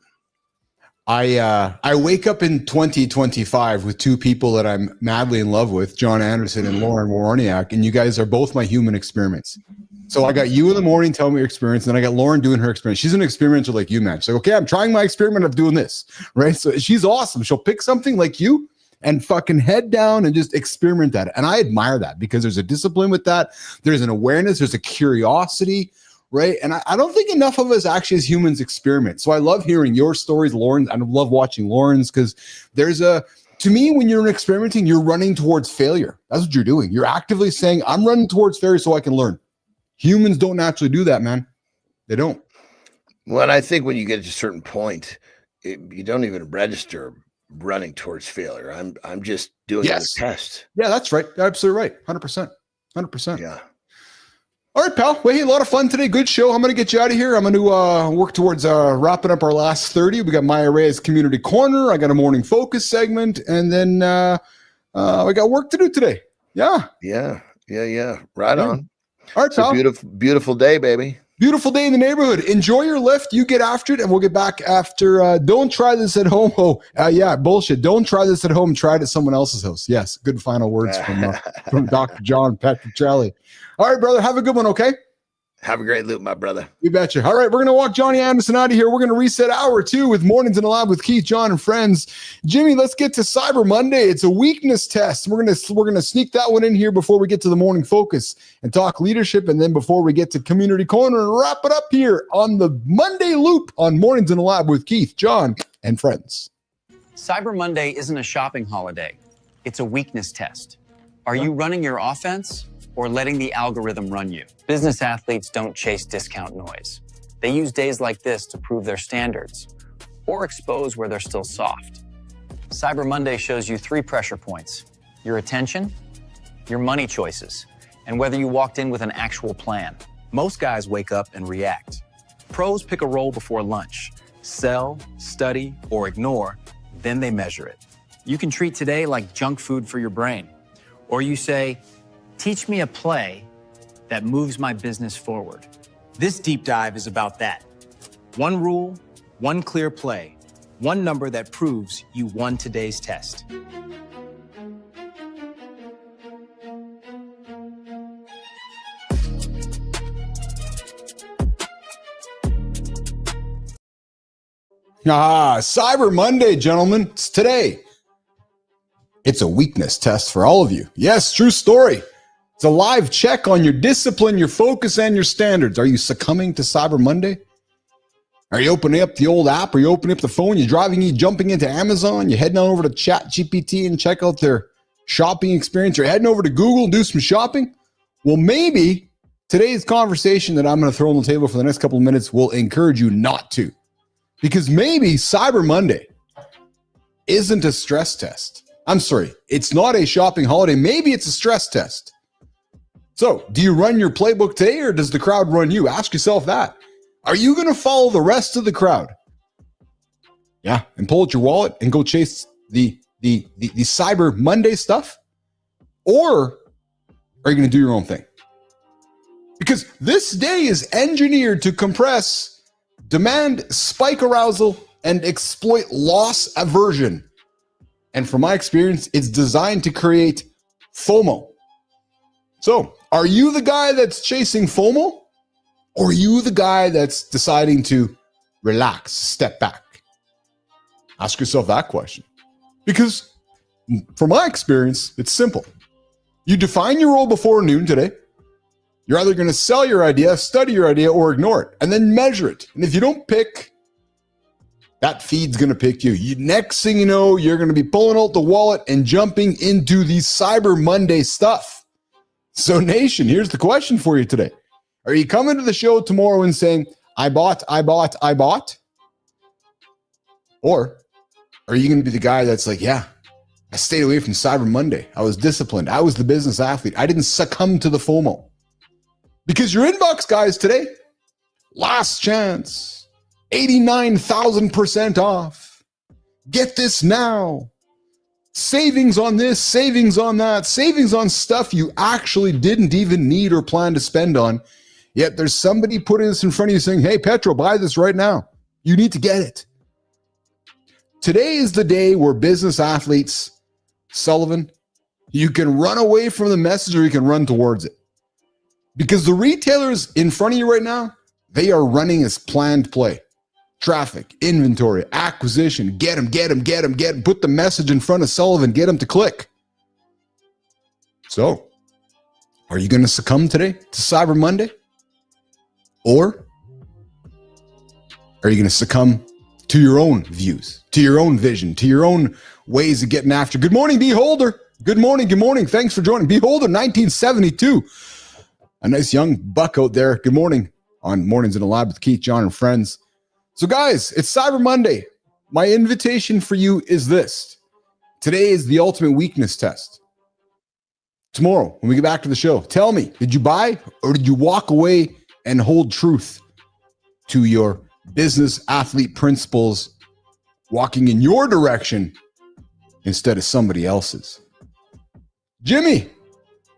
I wake up in 2025 with two people that I'm madly in love with, Jon Andersen and Lauren Warniak, and you guys are both my human experiments. So I got you in the morning telling me your experience, and then I got Lauren doing her experience. She's an experimenter like you, man. So, okay, I'm trying my experiment of doing this, right? So she's awesome. She'll pick something like you and fucking head down and just experiment at it. And I admire that because there's a discipline with that. There's an awareness. There's a curiosity. Right. And I don't think enough of us actually as humans experiment. So I love hearing your stories, Lauren. I love watching Lauren's because to me, when you're experimenting, you're running towards failure. That's what you're doing. You're actively saying, I'm running towards failure so I can learn. Humans don't naturally do that, man. They don't. Well, and I think when you get to a certain point, you don't even register running towards failure. I'm just doing a test. Yeah, that's right. Absolutely right. 100%. 100%. Yeah. All right, pal. Well, hey, a lot of fun today. Good show. I'm going to get you out of here. I'm going to work towards wrapping up our last 30. We got Maya Reyes Community Corner. I got a morning focus segment. And then we got work to do today. Yeah. Yeah. Right on. All right, pal. Beautiful day, baby. Beautiful day in the neighborhood. Enjoy your lift. You get after it, and we'll get back after. Don't try this at home. Yeah, bullshit. Don't try this at home. Try it at someone else's house. Yes, good final words from Dr. Jon Petrocelli. All right, brother. Have a good one, okay? Have a great loop, my brother. You betcha. All right, we're going to walk Johnny Andersen out of here. We're going to reset hour 2 with Mornings in the Lab with Keith, John, and friends. Jimmy, let's get to Cyber Monday. It's a weakness test. We're going to sneak that one in here before we get to the morning focus and talk leadership, and then before we get to Community Corner and wrap it up here on the Monday loop on Mornings in the Lab with Keith, John, and friends. Cyber Monday isn't a shopping holiday. It's a weakness test. Are you running your offense or letting the algorithm run you? Business athletes don't chase discount noise. They use days like this to prove their standards or expose where they're still soft. Cyber Monday shows you 3 pressure points: your attention, your money choices, and whether you walked in with an actual plan. Most guys wake up and react. Pros pick a role before lunch: sell, study, or ignore, then they measure it. You can treat today like junk food for your brain. Or you say, teach me a play that moves my business forward. This deep dive is about that. One rule, one clear play, one number that proves you won today's test. Cyber Monday, gentlemen. It's today. It's a weakness test for all of you. Yes, true story. It's a live check on your discipline, your focus, and your standards. Are you succumbing to Cyber Monday? Are you opening up the old app? Are you opening up the phone? You're driving, you jumping into Amazon. You're heading on over to ChatGPT and check out their shopping experience. You're heading over to Google and do some shopping. Well, maybe today's conversation that I'm going to throw on the table for the next couple of minutes will encourage you not to. Because maybe Cyber Monday isn't a stress test. I'm sorry, it's not a shopping holiday. Maybe it's a stress test. So, do you run your playbook today or does the crowd run you? Ask yourself that. Are you going to follow the rest of the crowd? Yeah, and pull out your wallet and go chase the Cyber Monday stuff? Or are you going to do your own thing? Because this day is engineered to compress demand, spike arousal, and exploit loss aversion. And from my experience, it's designed to create FOMO. So, are you the guy that's chasing FOMO? Or are you the guy that's deciding to relax, step back? Ask yourself that question. Because from my experience, it's simple. You define your role before noon today. You're either going to sell your idea, study your idea, or ignore it, and then measure it. And if you don't pick, that feed's going to pick you. Next thing you know, you're going to be pulling out the wallet and jumping into the Cyber Monday stuff. So nation, here's the question for you today. Are you coming to the show tomorrow and saying, I bought? Or are you going to be the guy that's like, yeah, I stayed away from Cyber Monday. I was disciplined. I was the business athlete. I didn't succumb to the FOMO. Because your inbox, guys, today, last chance, 89,000% off. Get this now. Savings on this, savings on that, savings on stuff you actually didn't even need or plan to spend on. Yet there's somebody putting this in front of you saying, hey, Petro, buy this right now. You need to get it. Today is the day where business athletes, Sullivan, you can run away from the message or you can run towards it. Because the retailers in front of you right now, they are running as planned play. Traffic, inventory, acquisition, get them. Put the message in front of Sullivan, get them to click. So, are you going to succumb today to Cyber Monday? Or are you going to succumb to your own views, to your own vision, to your own ways of getting after? Good morning, Beholder. Good morning. Thanks for joining. Beholder 1972. A nice young buck out there. Good morning on Mornings in the Lab with Keith, Jon, and friends. So guys, it's Cyber Monday. My invitation for you is this. Today is the ultimate weakness test. Tomorrow, when we get back to the show, tell me, did you buy or did you walk away and hold truth to your business athlete principles, walking in your direction instead of somebody else's? Jimmy,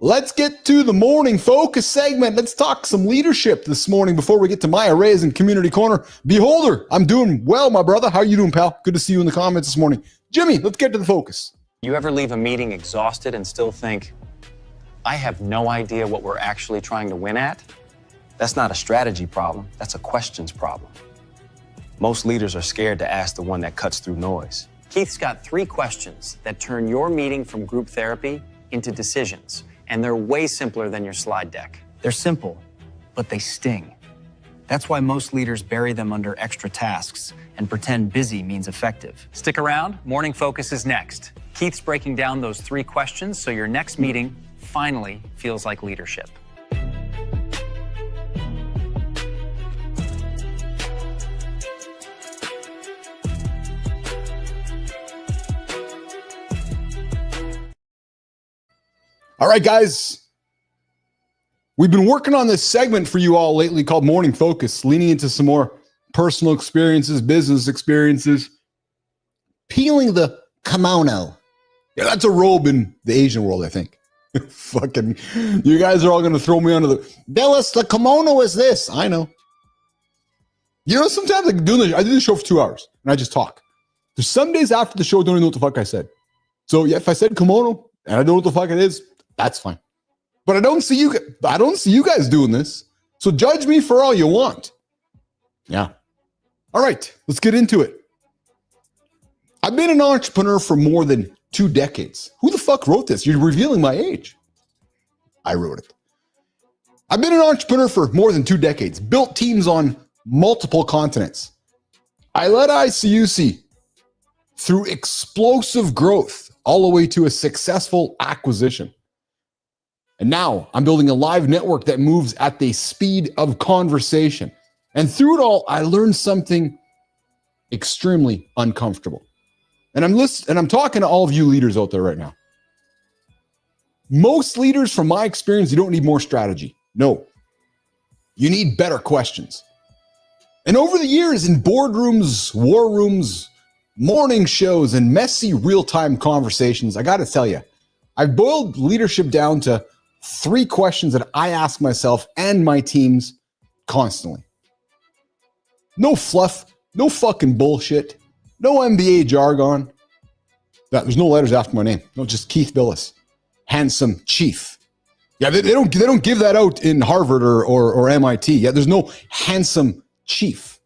let's get to the morning focus segment. Let's talk some leadership this morning before we get to my arrays and community corner. Beholder, I'm doing well, my brother. How are you doing, pal? Good to see you in the comments this morning. Jimmy, let's get to the focus. You ever leave a meeting exhausted and still think, I have no idea what we're actually trying to win at? That's not a strategy problem. That's a questions problem. Most leaders are scared to ask the one that cuts through noise. Keith's got 3 questions that turn your meeting from group therapy into decisions. And they're way simpler than your slide deck. They're simple, but they sting. That's why most leaders bury them under extra tasks and pretend busy means effective. Stick around, Morning Focus is next. Keith's breaking down those 3 questions so your next meeting finally feels like leadership. All right, guys. We've been working on this segment for you all lately called Morning Focus, leaning into some more personal experiences, business experiences, peeling the kimono. Yeah, that's a robe in the Asian world, I think. Fucking, you guys are all going to throw me under the... Bilous, the kimono is this. I know. You know, sometimes I do the show for 2 hours, and I just talk. There's some days after the show, I don't even know what the fuck I said. So, yeah, if I said kimono, and I don't know what the fuck it is, that's fine. But I don't see you guys doing this. So judge me for all you want. Yeah. All right, let's get into it. I've been an entrepreneur for more than 2 decades. Who the fuck wrote this? You're revealing my age. I wrote it. I've been an entrepreneur for more than 2 decades, built teams on multiple continents. I led ICUC through explosive growth all the way to a successful acquisition. And now I'm building a live network that moves at the speed of conversation. And through it all, I learned something extremely uncomfortable. And I'm talking to all of you leaders out there right now. Most leaders, from my experience, you don't need more strategy. No. You need better questions. And over the years, in boardrooms, war rooms, morning shows, and messy real-time conversations, I got to tell you, I've boiled leadership down to 3 questions that I ask myself and my teams constantly. No fluff, no fucking bullshit, no MBA jargon. There's no letters after my name. No, just Keith Bilous, handsome chief. Yeah, they don't give that out in Harvard or MIT. Yeah, there's no handsome chief.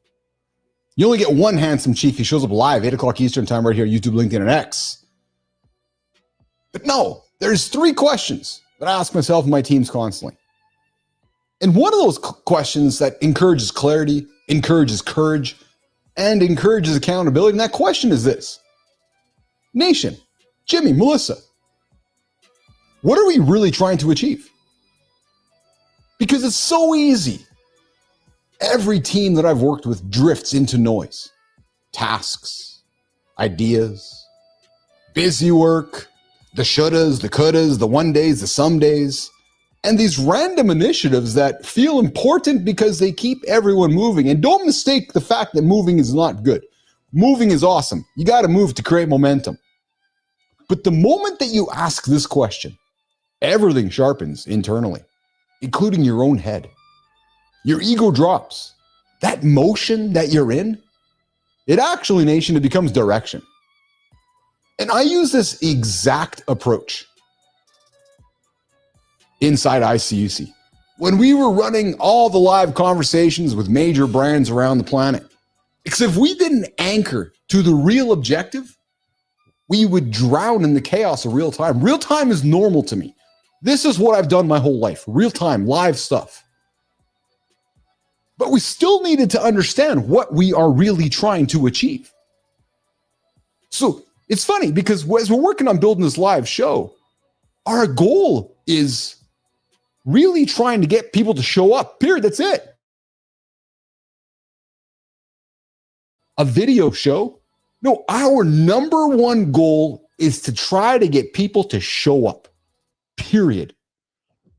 You only get one handsome chief. He shows up live 8 o'clock Eastern time right here, YouTube, LinkedIn, and X. But no, there's 3 questions that I ask myself and my teams constantly. And one of those questions that encourages clarity, encourages courage, and encourages accountability, and that question is this. Nation, Jimmy, Melissa, what are we really trying to achieve? Because it's so easy. Every team that I've worked with drifts into noise, tasks, ideas, busy work, the shouldas, the couldas, the one days, the some days, and these random initiatives that feel important because they keep everyone moving. And don't mistake the fact that moving is not good. Moving is awesome. You got to move to create momentum. But the moment that you ask this question, everything sharpens internally, including your own head. Your ego drops. That motion that you're in, it actually, nation, it becomes direction. And I use this exact approach inside ICUC. When we were running all the live conversations with major brands around the planet, because if we didn't anchor to the real objective, we would drown in the chaos of real time. Real time is normal to me. This is what I've done my whole life. Real time, live stuff. But we still needed to understand what we are really trying to achieve. So it's funny because as we're working on building this live show, our goal is really trying to get people to show up, period. That's it. A video show? No, our number one goal is to try to get people to show up, period.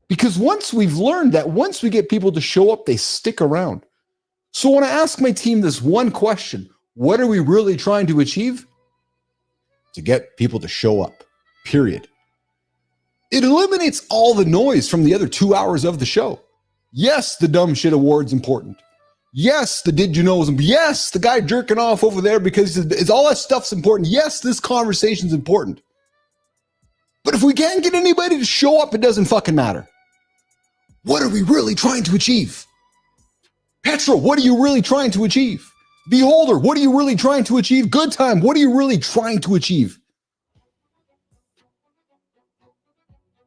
Because once we've learned that once we get people to show up, they stick around. So when I ask my team this one question, what are we really trying to achieve? To get people to show up, period. It eliminates all the noise from the other 2 hours of the show. Yes, the dumb shit award's important. Yes, the did you know is important. Yes, the guy jerking off over there because it's all that stuff's important. Yes, this conversation's important. But if we can't get anybody to show up, it doesn't fucking matter. What are we really trying to achieve? Petra, what are you really trying to achieve? Beholder, what are you really trying to achieve? Good time, what are you really trying to achieve?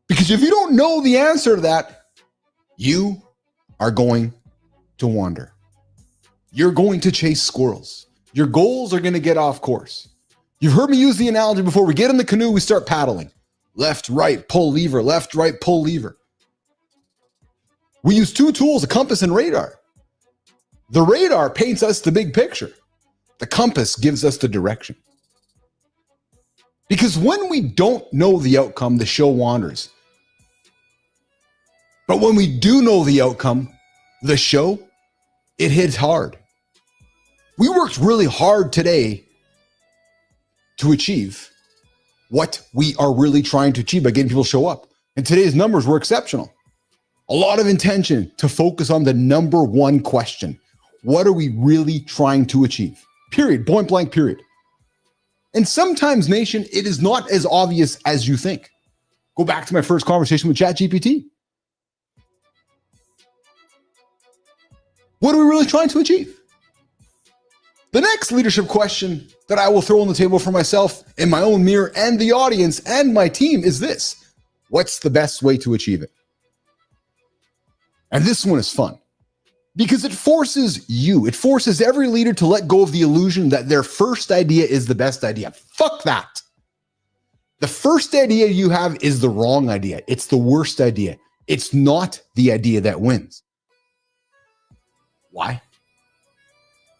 Because if you don't know the answer to that, you are going to wander. You're going to chase squirrels. Your goals are going to get off course. You've heard me use the analogy before. We get in the canoe, we start paddling. Left, right, pull lever, left, right, pull lever. We use 2 tools, a compass and radar. The radar paints us the big picture. The compass gives us the direction. Because when we don't know the outcome, the show wanders. But when we do know the outcome, the show, it hits hard. We worked really hard today to achieve what we are really trying to achieve by getting people to show up. And today's numbers were exceptional. A lot of intention to focus on the number one question. What are we really trying to achieve? Period. Point blank, period. And sometimes, nation, it is not as obvious as you think. Go back to my first conversation with ChatGPT. What are we really trying to achieve? The next leadership question that I will throw on the table for myself in my own mirror and the audience and my team is this. What's the best way to achieve it? And this one is fun because it forces every leader to let go of the illusion that their first idea is the best idea. Fuck that. The first idea you have is the wrong idea. It's the worst idea. It's not the idea that wins. Why?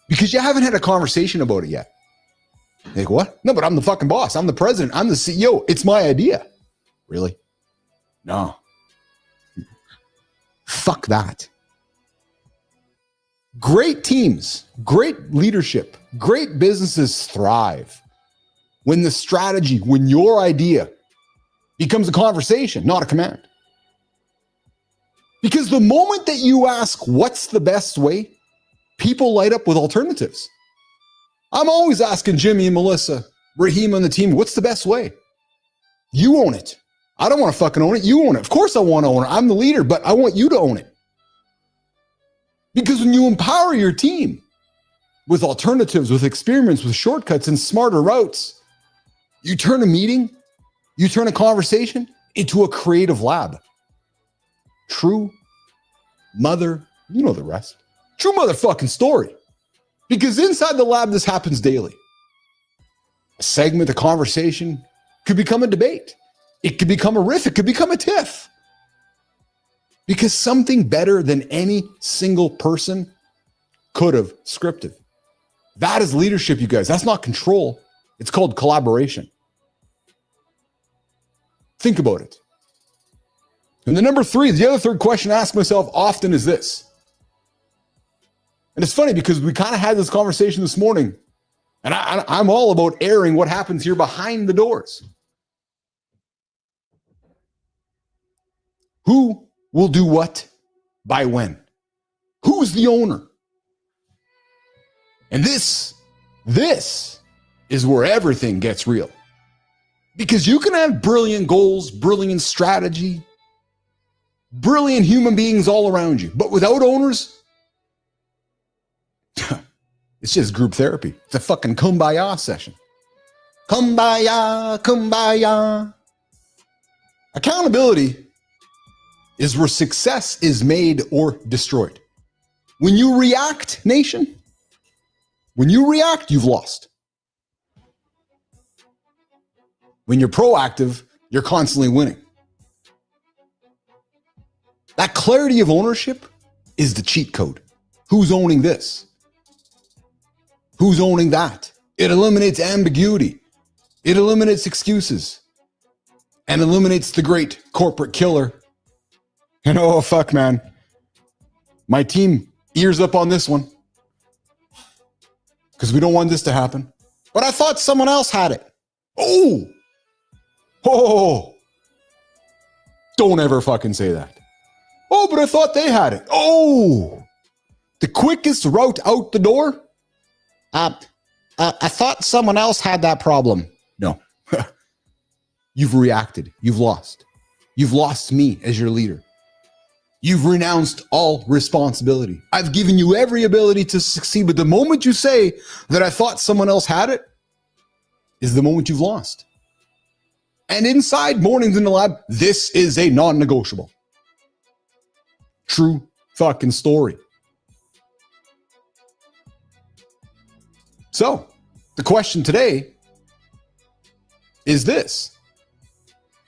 Because you haven't had a conversation about it yet. Like, what? No, but I'm the fucking boss. I'm the president. I'm the CEO. It's my idea. Really? No. Fuck that. Great teams, great leadership, great businesses thrive when the strategy, when your idea becomes a conversation, not a command. Because the moment that you ask, what's the best way? People light up with alternatives. I'm always asking Jimmy and Melissa, Raheem and the team, what's the best way? You own it. I don't want to fucking own it. You own it. Of course I want to own it. I'm the leader, but I want you to own it. Because when you empower your team with alternatives, with experiments, with shortcuts and smarter routes, you turn a meeting, you turn a conversation into a creative lab. True mother, you know the rest. True motherfucking story. Because inside the lab, this happens daily. A segment, a conversation could become a debate. It could become a riff. It could become a tiff. Because something better than any single person could have scripted. That is leadership, you guys. That's not control. It's called collaboration. Think about it. And the number three, the other third question I ask myself often is this. And it's funny because we kind of had this conversation this morning, and I'm all about airing what happens here behind the doors. Who will do what by when? Who's the owner? And this is where everything gets real. Because you can have brilliant goals, brilliant strategy, brilliant human beings all around you, but without owners, it's just group therapy. It's a fucking kumbaya session. Kumbaya, kumbaya. Accountability is where success is made or destroyed. When you react, nation, when you react, you've lost. When you're proactive, you're constantly winning. That clarity of ownership is the cheat code. Who's owning this? Who's owning that? It eliminates ambiguity. It eliminates excuses and eliminates the great corporate killer. And oh, fuck, man. My team ears up on this one because we don't want this to happen. But I thought someone else had it. Oh, don't ever fucking say that. Oh, but I thought they had it. Oh, the quickest route out the door. I thought someone else had that problem. No, you've reacted. You've lost. You've lost me as your leader. You've renounced all responsibility. I've given you every ability to succeed. But the moment you say that I thought someone else had it is the moment you've lost. And inside Mornings in the Lab, this is a non-negotiable. True fucking story. So the question today is this.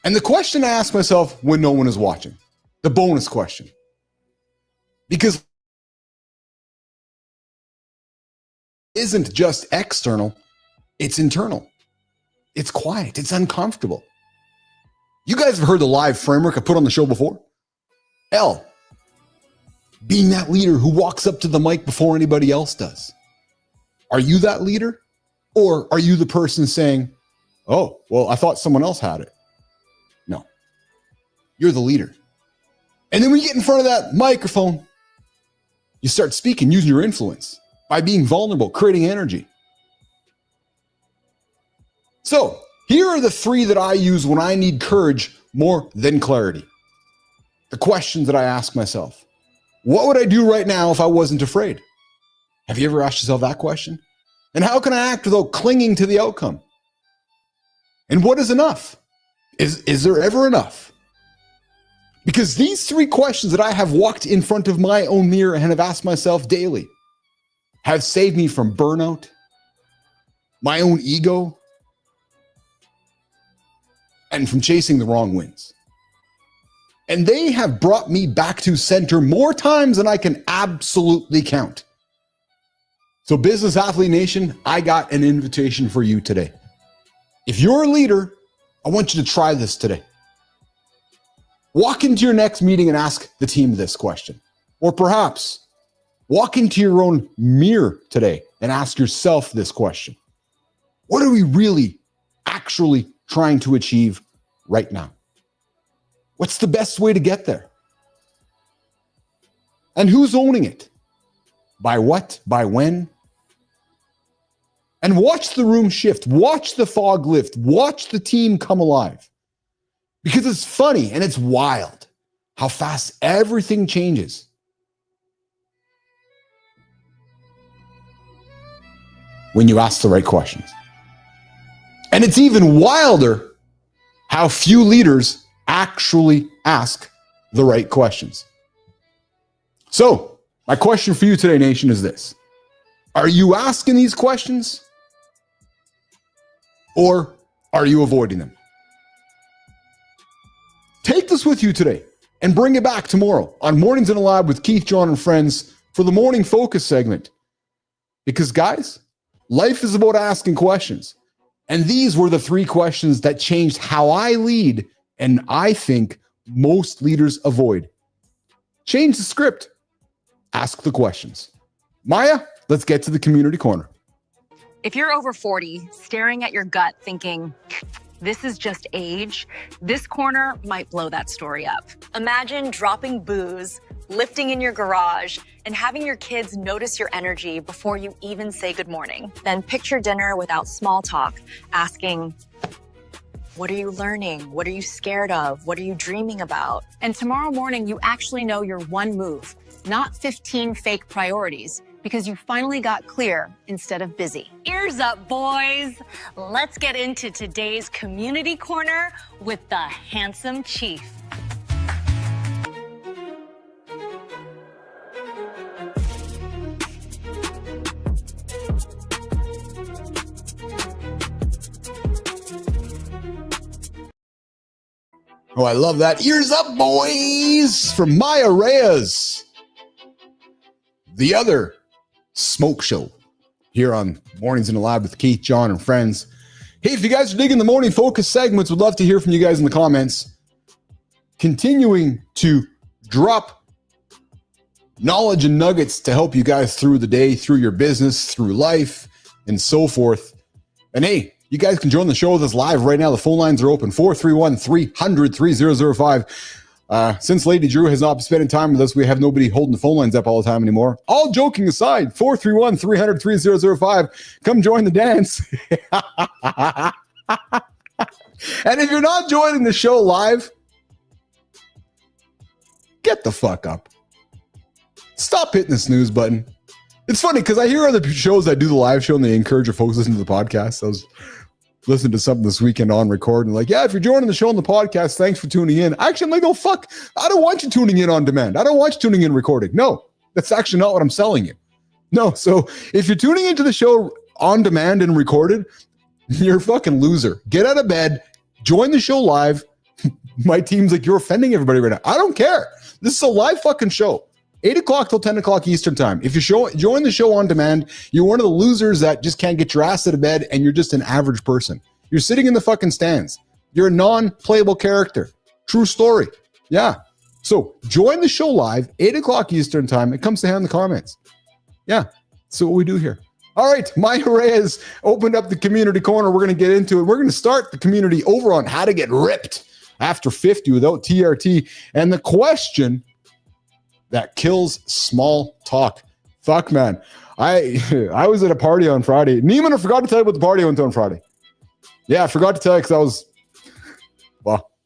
And the question I ask myself when no one is watching, the bonus question, because it isn't just external, it's internal. It's quiet. It's uncomfortable. You guys have heard the live framework I put on the show before. L, being that leader who walks up to the mic before anybody else does. Are you that leader? Or are you the person saying, oh, well, I thought someone else had it? No, you're the leader. And then when you get in front of that microphone, you start speaking, using your influence by being vulnerable, creating energy. So here are the three that I use when I need courage more than clarity. The questions that I ask myself. What would I do right now if I wasn't afraid? Have you ever asked yourself that question? And how can I act without clinging to the outcome? And what is enough? Is there ever enough? Because these three questions that I have walked in front of my own mirror and have asked myself daily have saved me from burnout, my own ego, and from chasing the wrong winds. And they have brought me back to center more times than I can absolutely count. So Business Athlete Nation, I got an invitation for you today. If you're a leader, I want you to try this today. Walk into your next meeting and ask the team this question. Or perhaps walk into your own mirror today and ask yourself this question. What are we really actually trying to achieve right now? What's the best way to get there? And who's owning it? By what? By when? And watch the room shift. Watch the fog lift. Watch the team come alive. Because it's funny and it's wild how fast everything changes. When you ask the right questions. And it's even wilder how few leaders actually ask the right questions. So, my question for you today, Nation, is this. Are you asking these questions? Or are you avoiding them? Take this with you today and bring it back tomorrow on Mornings in a Lab with Keith, Jon, and Friends for the Morning Focus segment. Because, guys, life is about asking questions. And these were the three questions that changed how I lead and I think most leaders avoid. Change the script. Ask the questions. Maya, let's get to the community corner. If you're over 40, staring at your gut thinking, this is just age, this corner might blow that story up. Imagine dropping booze, lifting in your garage, and having your kids notice your energy before you even say good morning. Then picture dinner without small talk, asking, what are you learning? What are you scared of? What are you dreaming about? And tomorrow morning, you actually know your one move, not 15 fake priorities, because you finally got clear instead of busy. Ears up, boys. Let's get into today's community corner with the handsome chief. Oh, I love that. Ears up, boys, from Maya Reyes. The other smoke show here on Mornings in the Lab with Keith, Jon, and Friends. Hey, if you guys are digging the Morning Focus segments, we'd love to hear from you guys in the comments. Continuing to drop knowledge and nuggets to help you guys through the day, through your business, through life, and so forth. And hey, you guys can join the show with us live right now. The phone lines are open, 431-300-3005. Since Lady Drew has not been spending time with us, we have nobody holding the phone lines up all the time anymore. All joking aside, 431-300-3005. Come join the dance. And if you're not joining the show live, get the fuck up. Stop hitting the snooze button. It's funny because I hear other shows that do the live show and they encourage your folks to listen to the podcast. I was listening to something this weekend on record and like, yeah, if you're joining the show on the podcast, thanks for tuning in. Actually, I'm like, oh, fuck. I don't want you tuning in on demand. I don't want you tuning in recording. No, that's actually not what I'm selling you. No. So if you're tuning into the show on demand and recorded, you're a fucking loser. Get out of bed, join the show live. My team's like, you're offending everybody right now. I don't care. This is a live fucking show. 8 o'clock till 10 o'clock Eastern time. If you join the show on demand, you're one of the losers that just can't get your ass out of bed and you're just an average person. You're sitting in the fucking stands. You're a non-playable character. True story. Yeah. So join the show live, 8 o'clock Eastern time. It comes to hand in the comments. Yeah, that's what we do here. All right, Maya Reyes opened up the community corner. We're going to get into it. We're going to start the community over on how to get ripped after 50 without TRT. And the question that kills small talk. Fuck, man. I was at a party on Friday. Neiman, I forgot to tell you about the party I went to on Friday. Yeah, I forgot to tell you because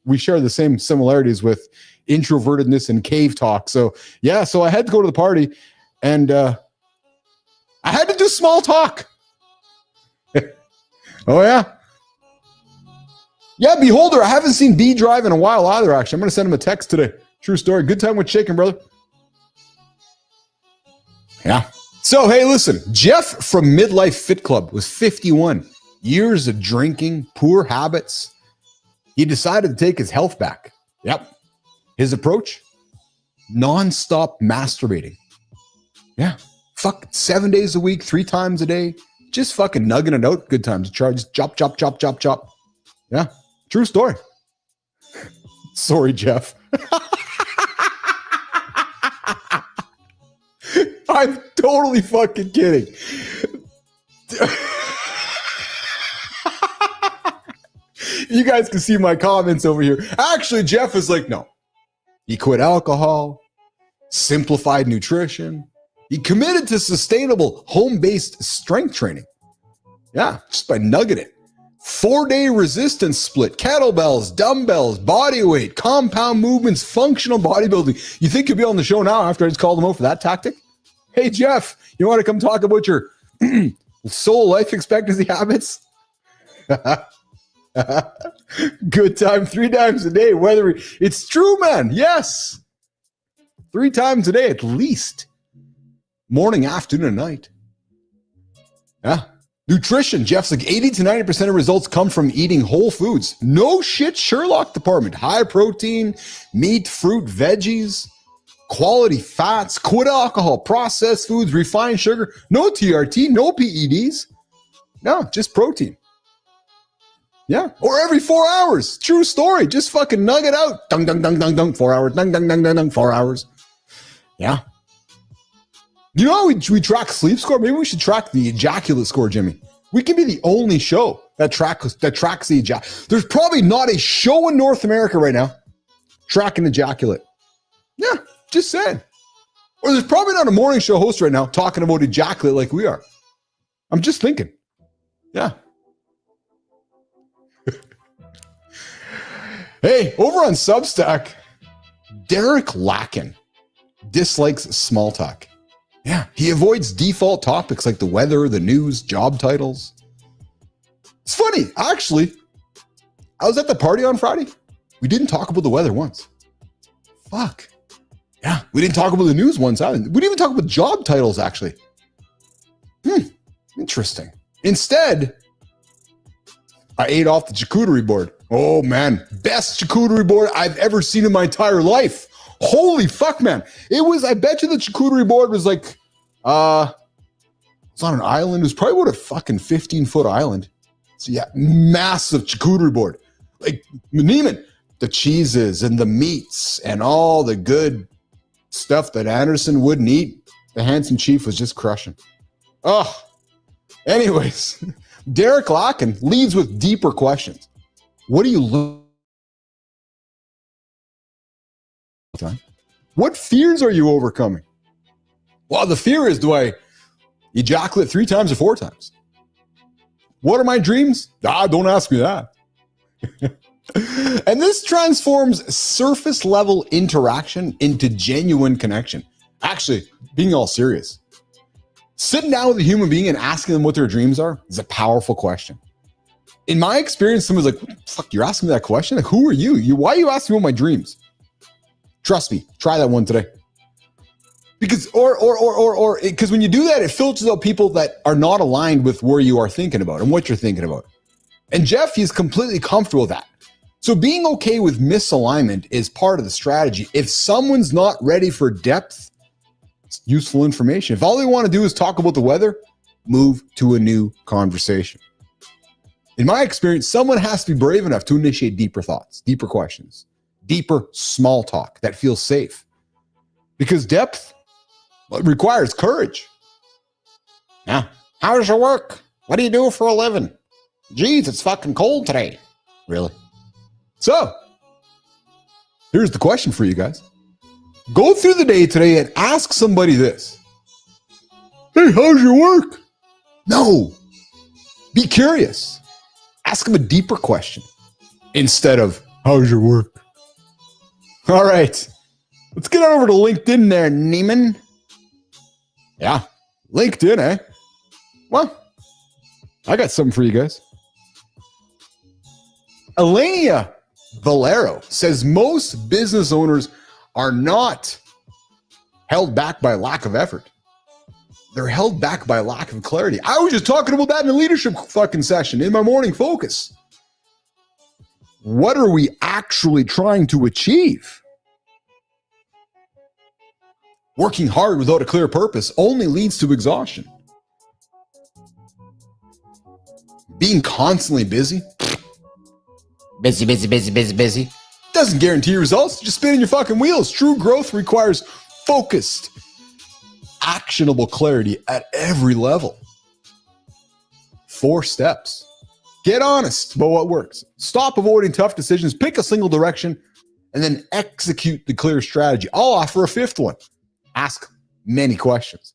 we share the same similarities with introvertedness and cave talk. So, yeah, so I had to go to the party and I had to do small talk. Oh, yeah. Yeah, Beholder, I haven't seen B Drive in a while either, actually. I'm going to send him a text today. True story. Good time with Shaking, brother. Yeah. So, hey, listen, Jeff from Midlife Fit Club was 51. Years of drinking, poor habits. He decided to take his health back. Yep. His approach? Non-stop masturbating. Yeah. Fuck 7 days a week, 3 times a day. Just fucking nugging it out. Good times. Just chop, chop, chop, chop, chop. Yeah. True story. Sorry, Jeff. I'm totally fucking kidding. You guys can see my comments over here. Actually, Jeff is like, no. He quit alcohol, simplified nutrition. He committed to sustainable home-based strength training. Yeah, just by nugging it. 4-day resistance split, kettlebells, dumbbells, body weight, compound movements, functional bodybuilding. You think you'll be on the show now after I just called him out for that tactic? Hey, Jeff, you want to come talk about your soul life expectancy habits? Good time 3 times a day. Whether it's true, man. Yes. 3 times a day at least. Morning, afternoon, and night. Yeah. Nutrition. Jeff's like 80 to 90% of results come from eating whole foods. No shit, Sherlock department. High protein, meat, fruit, veggies, quality fats, quit alcohol, processed foods, refined sugar. No TRT, no PEDs. No, just protein. Yeah. Or every 4 hours. True story. Just fucking nug it out. Dung, dung, dung, dung, dung. 4 hours. Dung, dung, dung, dung, dung. 4 hours. Yeah. You know how we track sleep score? Maybe we should track the ejaculate score, Jimmy. We can be the only show that tracks the ejaculate. There's probably not a show in North America right now tracking ejaculate. Yeah, just saying. Or there's probably not a morning show host right now talking about ejaculate like we are. I'm just thinking. Yeah. Hey, over on Substack, Derek Lacken dislikes small talk. Yeah, he avoids default topics like the weather, the news, job titles. It's funny, actually. I was at the party on Friday. We didn't talk about the weather once. Fuck. Yeah, we didn't talk about the news once either. We didn't even talk about job titles, actually. Interesting. Instead, I ate off the charcuterie board. Oh, man. Best charcuterie board I've ever seen in my entire life. Holy fuck, man. It was, I bet you the charcuterie board was like, it's on an island. It was probably about a fucking 15-foot island. So yeah, massive charcuterie board. Like, Neiman, the cheeses and the meats and all the good stuff that Andersen wouldn't eat. The handsome chief was just crushing. Oh, anyways, Derek Lacken leads with deeper questions. What do you look? What fears are you overcoming? Well, the fear is, do I ejaculate 3 times or 4 times? What are my dreams? Don't ask me that. And this transforms surface level interaction into genuine connection. Actually, being all serious. Sitting down with a human being and asking them what their dreams are is a powerful question. In my experience, someone's like, what the fuck, you're asking me that question? Like, who are you? Why are you asking me about my dreams? Trust me, try that one today. Because because when you do that, it filters out people that are not aligned with where you are thinking about and what you're thinking about. And Jeff, he's completely comfortable with that. So being okay with misalignment is part of the strategy. If someone's not ready for depth, it's useful information. If all they want to do is talk about the weather, move to a new conversation. In my experience, someone has to be brave enough to initiate deeper thoughts, deeper questions, deeper small talk that feels safe. Because depth requires courage. Now, how's your work? What do you do for a living? Geez, it's fucking cold today. Really? So, here's the question for you guys. Go through the day today and ask somebody this. Hey, how's your work? No. Be curious. Ask them a deeper question instead of, how's your work? All right. Let's get over to LinkedIn there, Neiman. Yeah, LinkedIn, eh? Well, I got something for you guys. Elenia Valero says most business owners are not held back by lack of effort. They're held back by lack of clarity. I was just talking about that in the leadership fucking session in my morning focus. What are we actually trying to achieve? Working hard without a clear purpose only leads to exhaustion. Being constantly busy doesn't guarantee results. Just spinning your fucking wheels. True growth requires focused, actionable clarity at every level. 4 steps. Get honest about what works. Stop avoiding tough decisions. Pick a single direction and then execute the clear strategy. I'll offer a 5th one. Ask many questions.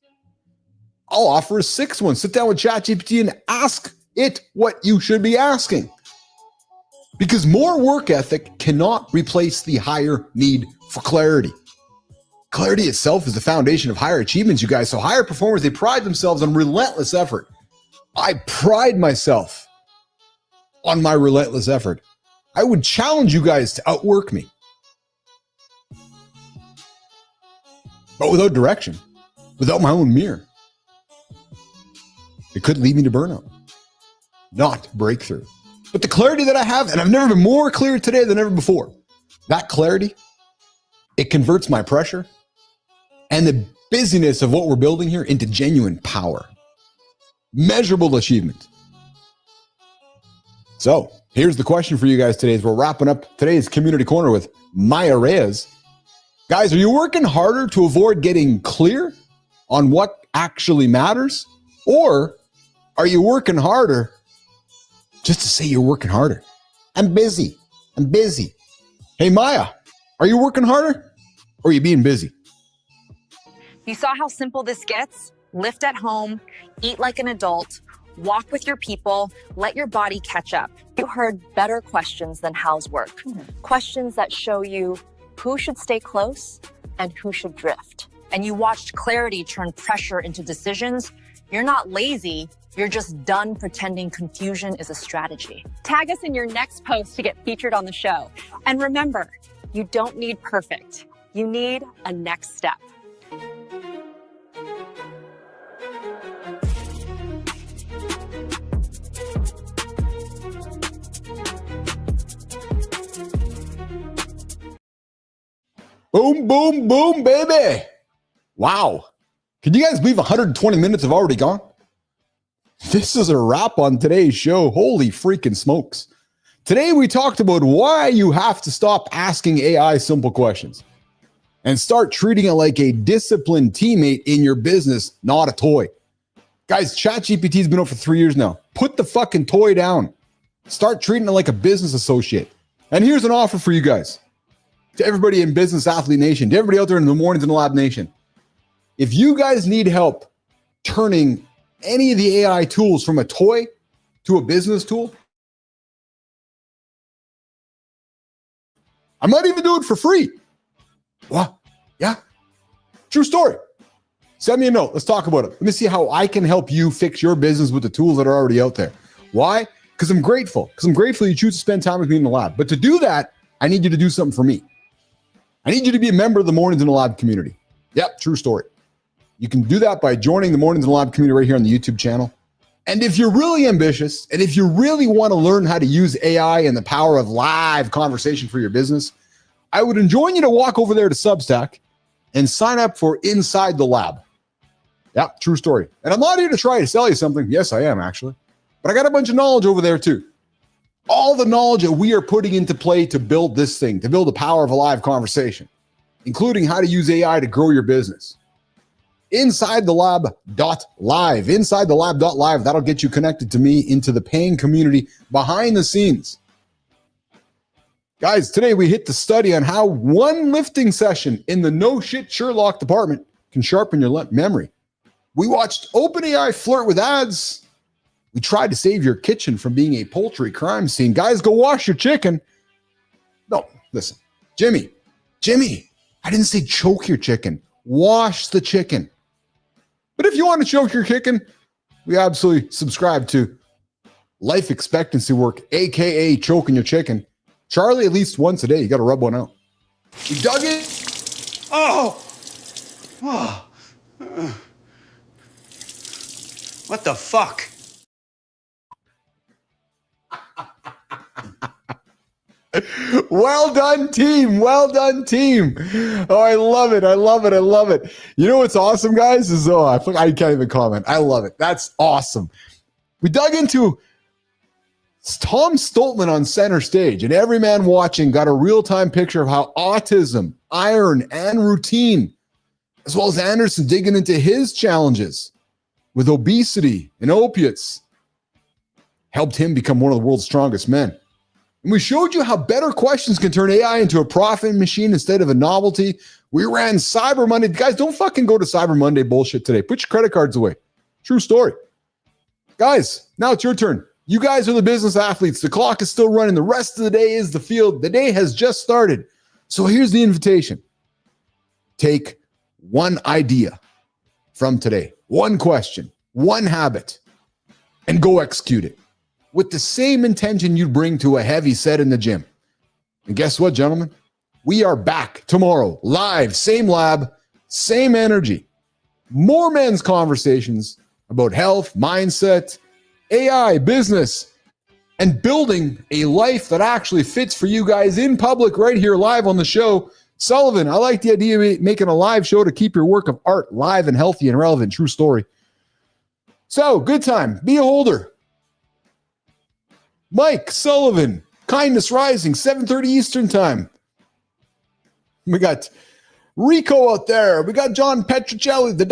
I'll offer a 6th one. Sit down with ChatGPT and ask it what you should be asking. Because more work ethic cannot replace the higher need for clarity. Clarity itself is the foundation of higher achievements, you guys. So higher performers, they pride themselves on relentless effort. I pride myself on my relentless effort. I would challenge you guys to outwork me. But without direction, without my own mirror, it could lead me to burnout, not breakthrough. But the clarity that I have, and I've never been more clear today than ever before, that clarity, it converts my pressure and the busyness of what we're building here into genuine power, measurable achievement. So here's the question for you guys today as we're wrapping up today's Community Corner with Maya Reyes. Guys, are you working harder to avoid getting clear on what actually matters? Or are you working harder just to say you're working harder? I'm busy. Hey, Maya, are you working harder or are you being busy? You saw how simple this gets? Lift at home, eat like an adult, walk with your people, let your body catch up. You heard better questions than how's work. Questions that show you who should stay close and who should drift. And you watched clarity turn pressure into decisions. You're not lazy. You're just done pretending confusion is a strategy. Tag us in your next post to get featured on the show. And remember, you don't need perfect. You need a next step. Boom, boom, boom, baby. Wow. Can you guys believe 120 minutes have already gone? This is a wrap on today's show. Holy freaking smokes. Today we talked about why you have to stop asking AI simple questions and start treating it like a disciplined teammate in your business, not a toy. Guys, ChatGPT has been out for 3 years now. Put the fucking toy down. Start treating it like a business associate. And here's an offer for you guys. To everybody in Business Athlete Nation, to everybody out there in the Mornings in the Lab Nation. If you guys need help turning any of the AI tools from a toy to a business tool, I might even do it for free. What? Yeah. True story. Send me a note. Let's talk about it. Let me see how I can help you fix your business with the tools that are already out there. Why? Because I'm grateful. You choose to spend time with me in the lab. But to do that, I need you to do something for me. I need you to be a member of the Mornings in the Lab community. Yep, true story. You can do that by joining the Mornings in the Lab community right here on the YouTube channel. And if you're really ambitious, and if you really want to learn how to use AI and the power of live conversation for your business, I would enjoin you to walk over there to Substack and sign up for Inside the Lab. Yep, true story. And I'm not here to try to sell you something. Yes, I am actually. But I got a bunch of knowledge over there too. all the knowledge that we are putting into play to build this thing, to build the power of a live conversation, including how to use AI to grow your business. Inside the lab.live. Inside the lab.live. That'll get you connected to me into the paying community behind the scenes. Guys, today we hit the study on how one lifting session in the no shit Sherlock department can sharpen your memory. We watched OpenAI flirt with ads. We tried to save your kitchen from being a poultry crime scene. Guys, go wash your chicken. No, listen. Jimmy, I didn't say choke your chicken. Wash the chicken. But if you want to choke your chicken, we absolutely subscribe to life expectancy work, aka choking your chicken. Charlie, at least once a day, you got to rub one out. We dug in. What the fuck? Well done, team. Well done, team. Oh, I love it. I love it. I love it. You know what's awesome, guys, is I can't even comment. I love it. That's awesome. We dug into Tom Stoltman on center stage, and every man watching got a real-time picture of how autism, iron, and routine, as well as Andersen digging into his challenges with obesity and opiates, helped him become one of the world's strongest men. And we showed you how better questions can turn AI into a profit machine instead of a novelty. We ran Cyber Monday. Guys, don't fucking go to Cyber Monday bullshit today. Put your credit cards away. True story. Guys, now it's your turn. You guys are the business athletes. The clock is still running. The rest of the day is the field. The day has just started. So here's the invitation. Take one idea from today, one question, one habit, and go execute it with the same intention you'd bring to a heavy set in the gym. And guess what, gentlemen? We are back tomorrow, live, same lab, same energy. More men's conversations about health, mindset, AI, business, and building a life that actually fits for you guys in public right here live on the show. Sullivan, I like the idea of making a live show to keep your work of art live and healthy and relevant. True story. So, good time. Be a holder. Mike Sullivan, Kindness Rising, 7:30 Eastern Time. We got Rico out there. We got John Petrocelli, the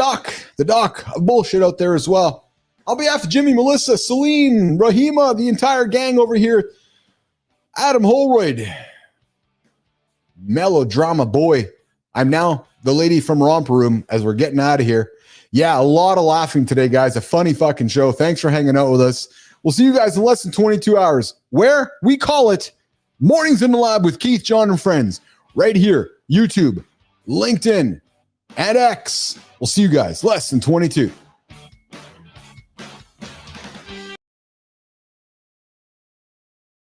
doc of bullshit out there as well. On behalf of Jimmy, Melissa, Celine, Rahima, the entire gang over here, Adam Holroyd, melodrama boy. I'm now the lady from Romper Room as we're getting out of here. Yeah, a lot of laughing today, guys. A funny fucking show. Thanks for hanging out with us. We'll see you guys in less than 22 hours, where we call it Mornings in the Lab with Keith, Jon, and Friends, right here, YouTube, LinkedIn, and X. We'll see you guys less than 22.